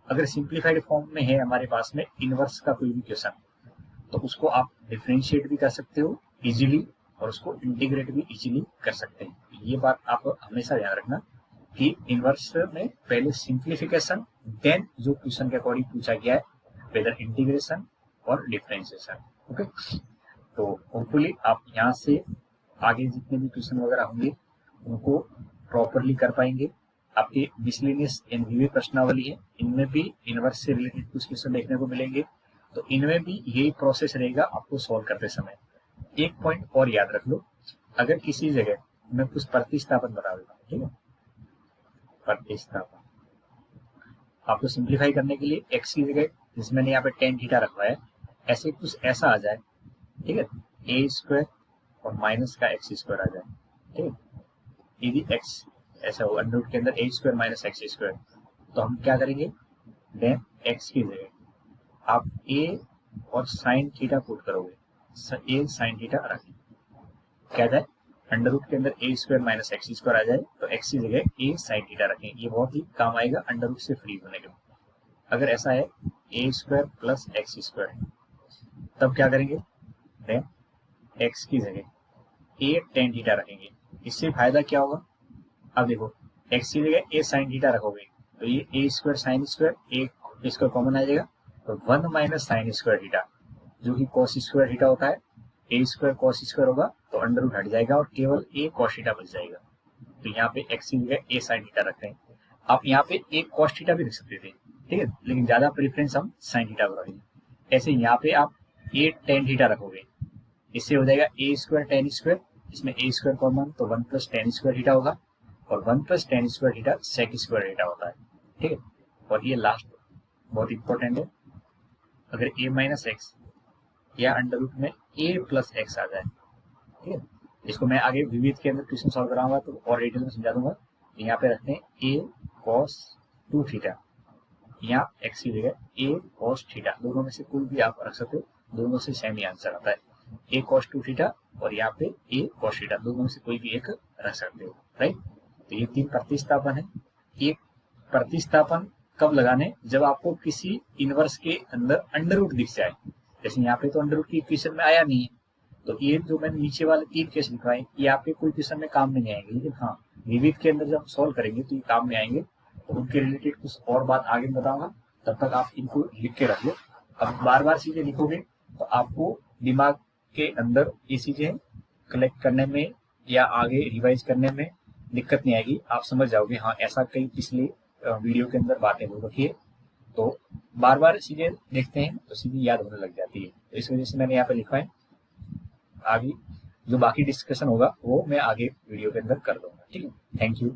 अगर सिंप्लीफाइड फॉर्म में है हमारे पास में इनवर्स का कोई भी क्वेश्चन, तो उसको आप डिफरेंशिएट भी कर सकते हो इजीली और उसको इंटीग्रेट भी इजीली कर सकते हैं। ये बात आप हमेशा ध्यान रखना कि इनवर्स में पहले सिंप्लीफिकेशन, देन जो क्वेश्चन के अकॉर्डिंग पूछा गया है वेदर इंटीग्रेशन और डिफरेंशिएशन। ओके, तो होपफुली आप यहाँ से आगे जितने भी क्वेश्चन वगैरह होंगे उनको प्रॉपरली कर पाएंगे। आपके मिसलेनियस एनवीवी प्रश्नावली है, इनमें भी इनवर्स से रिलेटेड कुछ क्वेश्चन देखने को मिलेंगे, तो इनमें भी यही प्रोसेस रहेगा आपको सॉल्व करते समय। एक पॉइंट और याद रख लो, अगर किसी जगह मैं कुछ प्रतिस्थापन बता देता हूँ, ठीक है, प्रतिस्थापन आपको सिंप्लीफाई करने के लिए एक्स की जगह जिसमें मैंने यहाँ पे टेन थीटा रखवा है, ऐसे कुछ ऐसा आ जाए, ठीक है, ए स्क्वायर और माइनस का एक्स स्क्वायर आ जाए, ठीक है, यदि एक्स ऐसा हो अंडर रूट के अंदर ए स्क्वायर माइनस एक्स स्क्वायर, तो हम क्या करेंगे, देन एक्स की जगह आप ए और साइन थीटा पुट करोगे, ए साइन थीटा रखें, क्या जाए अंडर रूट के अंदर ए स्क्वायर माइनस एक्स स्क्वायर आ जाए, तो एक्स की जगह ए साइन थीटा रखें। ये बहुत ही काम आएगा अंडर रूट से फ्री होने के। अगर ऐसा है ए स्क्वायर प्लस एक्स स्क्वायर है, तब क्या करेंगे, देन एक्स की जगह ए टेन थीटा रखेंगे। इससे फायदा क्या होगा, अब देखो एक्स की जगह ए साइन थीटा रखोगे तो ये ए स्क्वायर साइन स्क्वायर, ए स्क्वायर कॉमन आ जाएगा, तो 1 माइनस साइन स्क्वायर थीटा, जो कि कॉस स्क्वायर थीटा होता है, ए स्क्वायर कॉस स्क्वायर होगा तो अंडर रूट हट जाएगा और केवल ए कॉस थीटा बच जाएगा। तो यहाँ पे एक्स की जगह ए साइन थीटा रखते हैं। आप यहाँ पे ए कॉस थीटा भी रख सकते थे, ठीक है, लेकिन ज्यादा प्रेफरेंस हम साइन थीटा को रखेंगे। ऐसे यहाँ पे आप ए टेन थीटा रखोगे, इससे हो जाएगा ए स्क्वायर टेन स्क्वायर, इसमें ए स्क्वायर कॉमन तो 1 प्लस टेन स्क्वायर थीटा होगा, और 1 plus tan square theta sec square theta होता है, ठीक है। और ये लास्ट बहुत इंपॉर्टेंट है, अगर ए माइनस एक्स या अंडर रूट में ए प्लस एक्स आ जाए, ठीक है, इसको मैं आगे विविध के अंदर क्वेश्चन सॉल्व कराऊंगा तो और डिटेल में समझा दूंगा। यहाँ पे रखते हैं ए कॉस 2 थीटा, यहाँ एक्स की जगह ए कॉस थीटा, दोनों में से कोई भी आप रख सकते हो, दोनों से सेम ही आंसर आता है, ए कॉस 2 थीटा और यहाँ पे ए कॉस थीटा, दोनों में से कोई भी एक रख सकते हो, राइट। तो ये 3 प्रतिस्थापन है। एक प्रतिस्थापन कब लगाने, जब आपको किसी इनवर्स के अंदर अंडर रूट दिख जाए, जैसे यहाँ पे तो अंडर रूट की इक्वेशन में आया नहीं है, तो ये जो मैंने नीचे वाले 3 केस लिखवाए ये आपके कोई क्वेश्चन में काम में नहीं आएंगे, लेकिन हाँ विविध के अंदर जब सॉल्व करेंगे तो ये काम में आएंगे, तो उनके रिलेटेड कुछ और बात आगे बताऊंगा, तब तक आप इनको लिख के रख लो। अब बार बार चीजें लिखोगे तो आपको दिमाग के अंदर ये चीजें कलेक्ट करने में या आगे रिवाइज करने में दिक्कत नहीं आएगी, आप समझ जाओगे हाँ ऐसा कई पिछले वीडियो के अंदर बातें हो रखी है, तो बार बार चीजें देखते हैं तो सीधी याद होने लग जाती है। तो इस वजह से मैंने यहाँ पे लिखा है, आगे जो बाकी डिस्कशन होगा वो मैं आगे वीडियो के अंदर कर दूंगा, ठीक है। Thank you.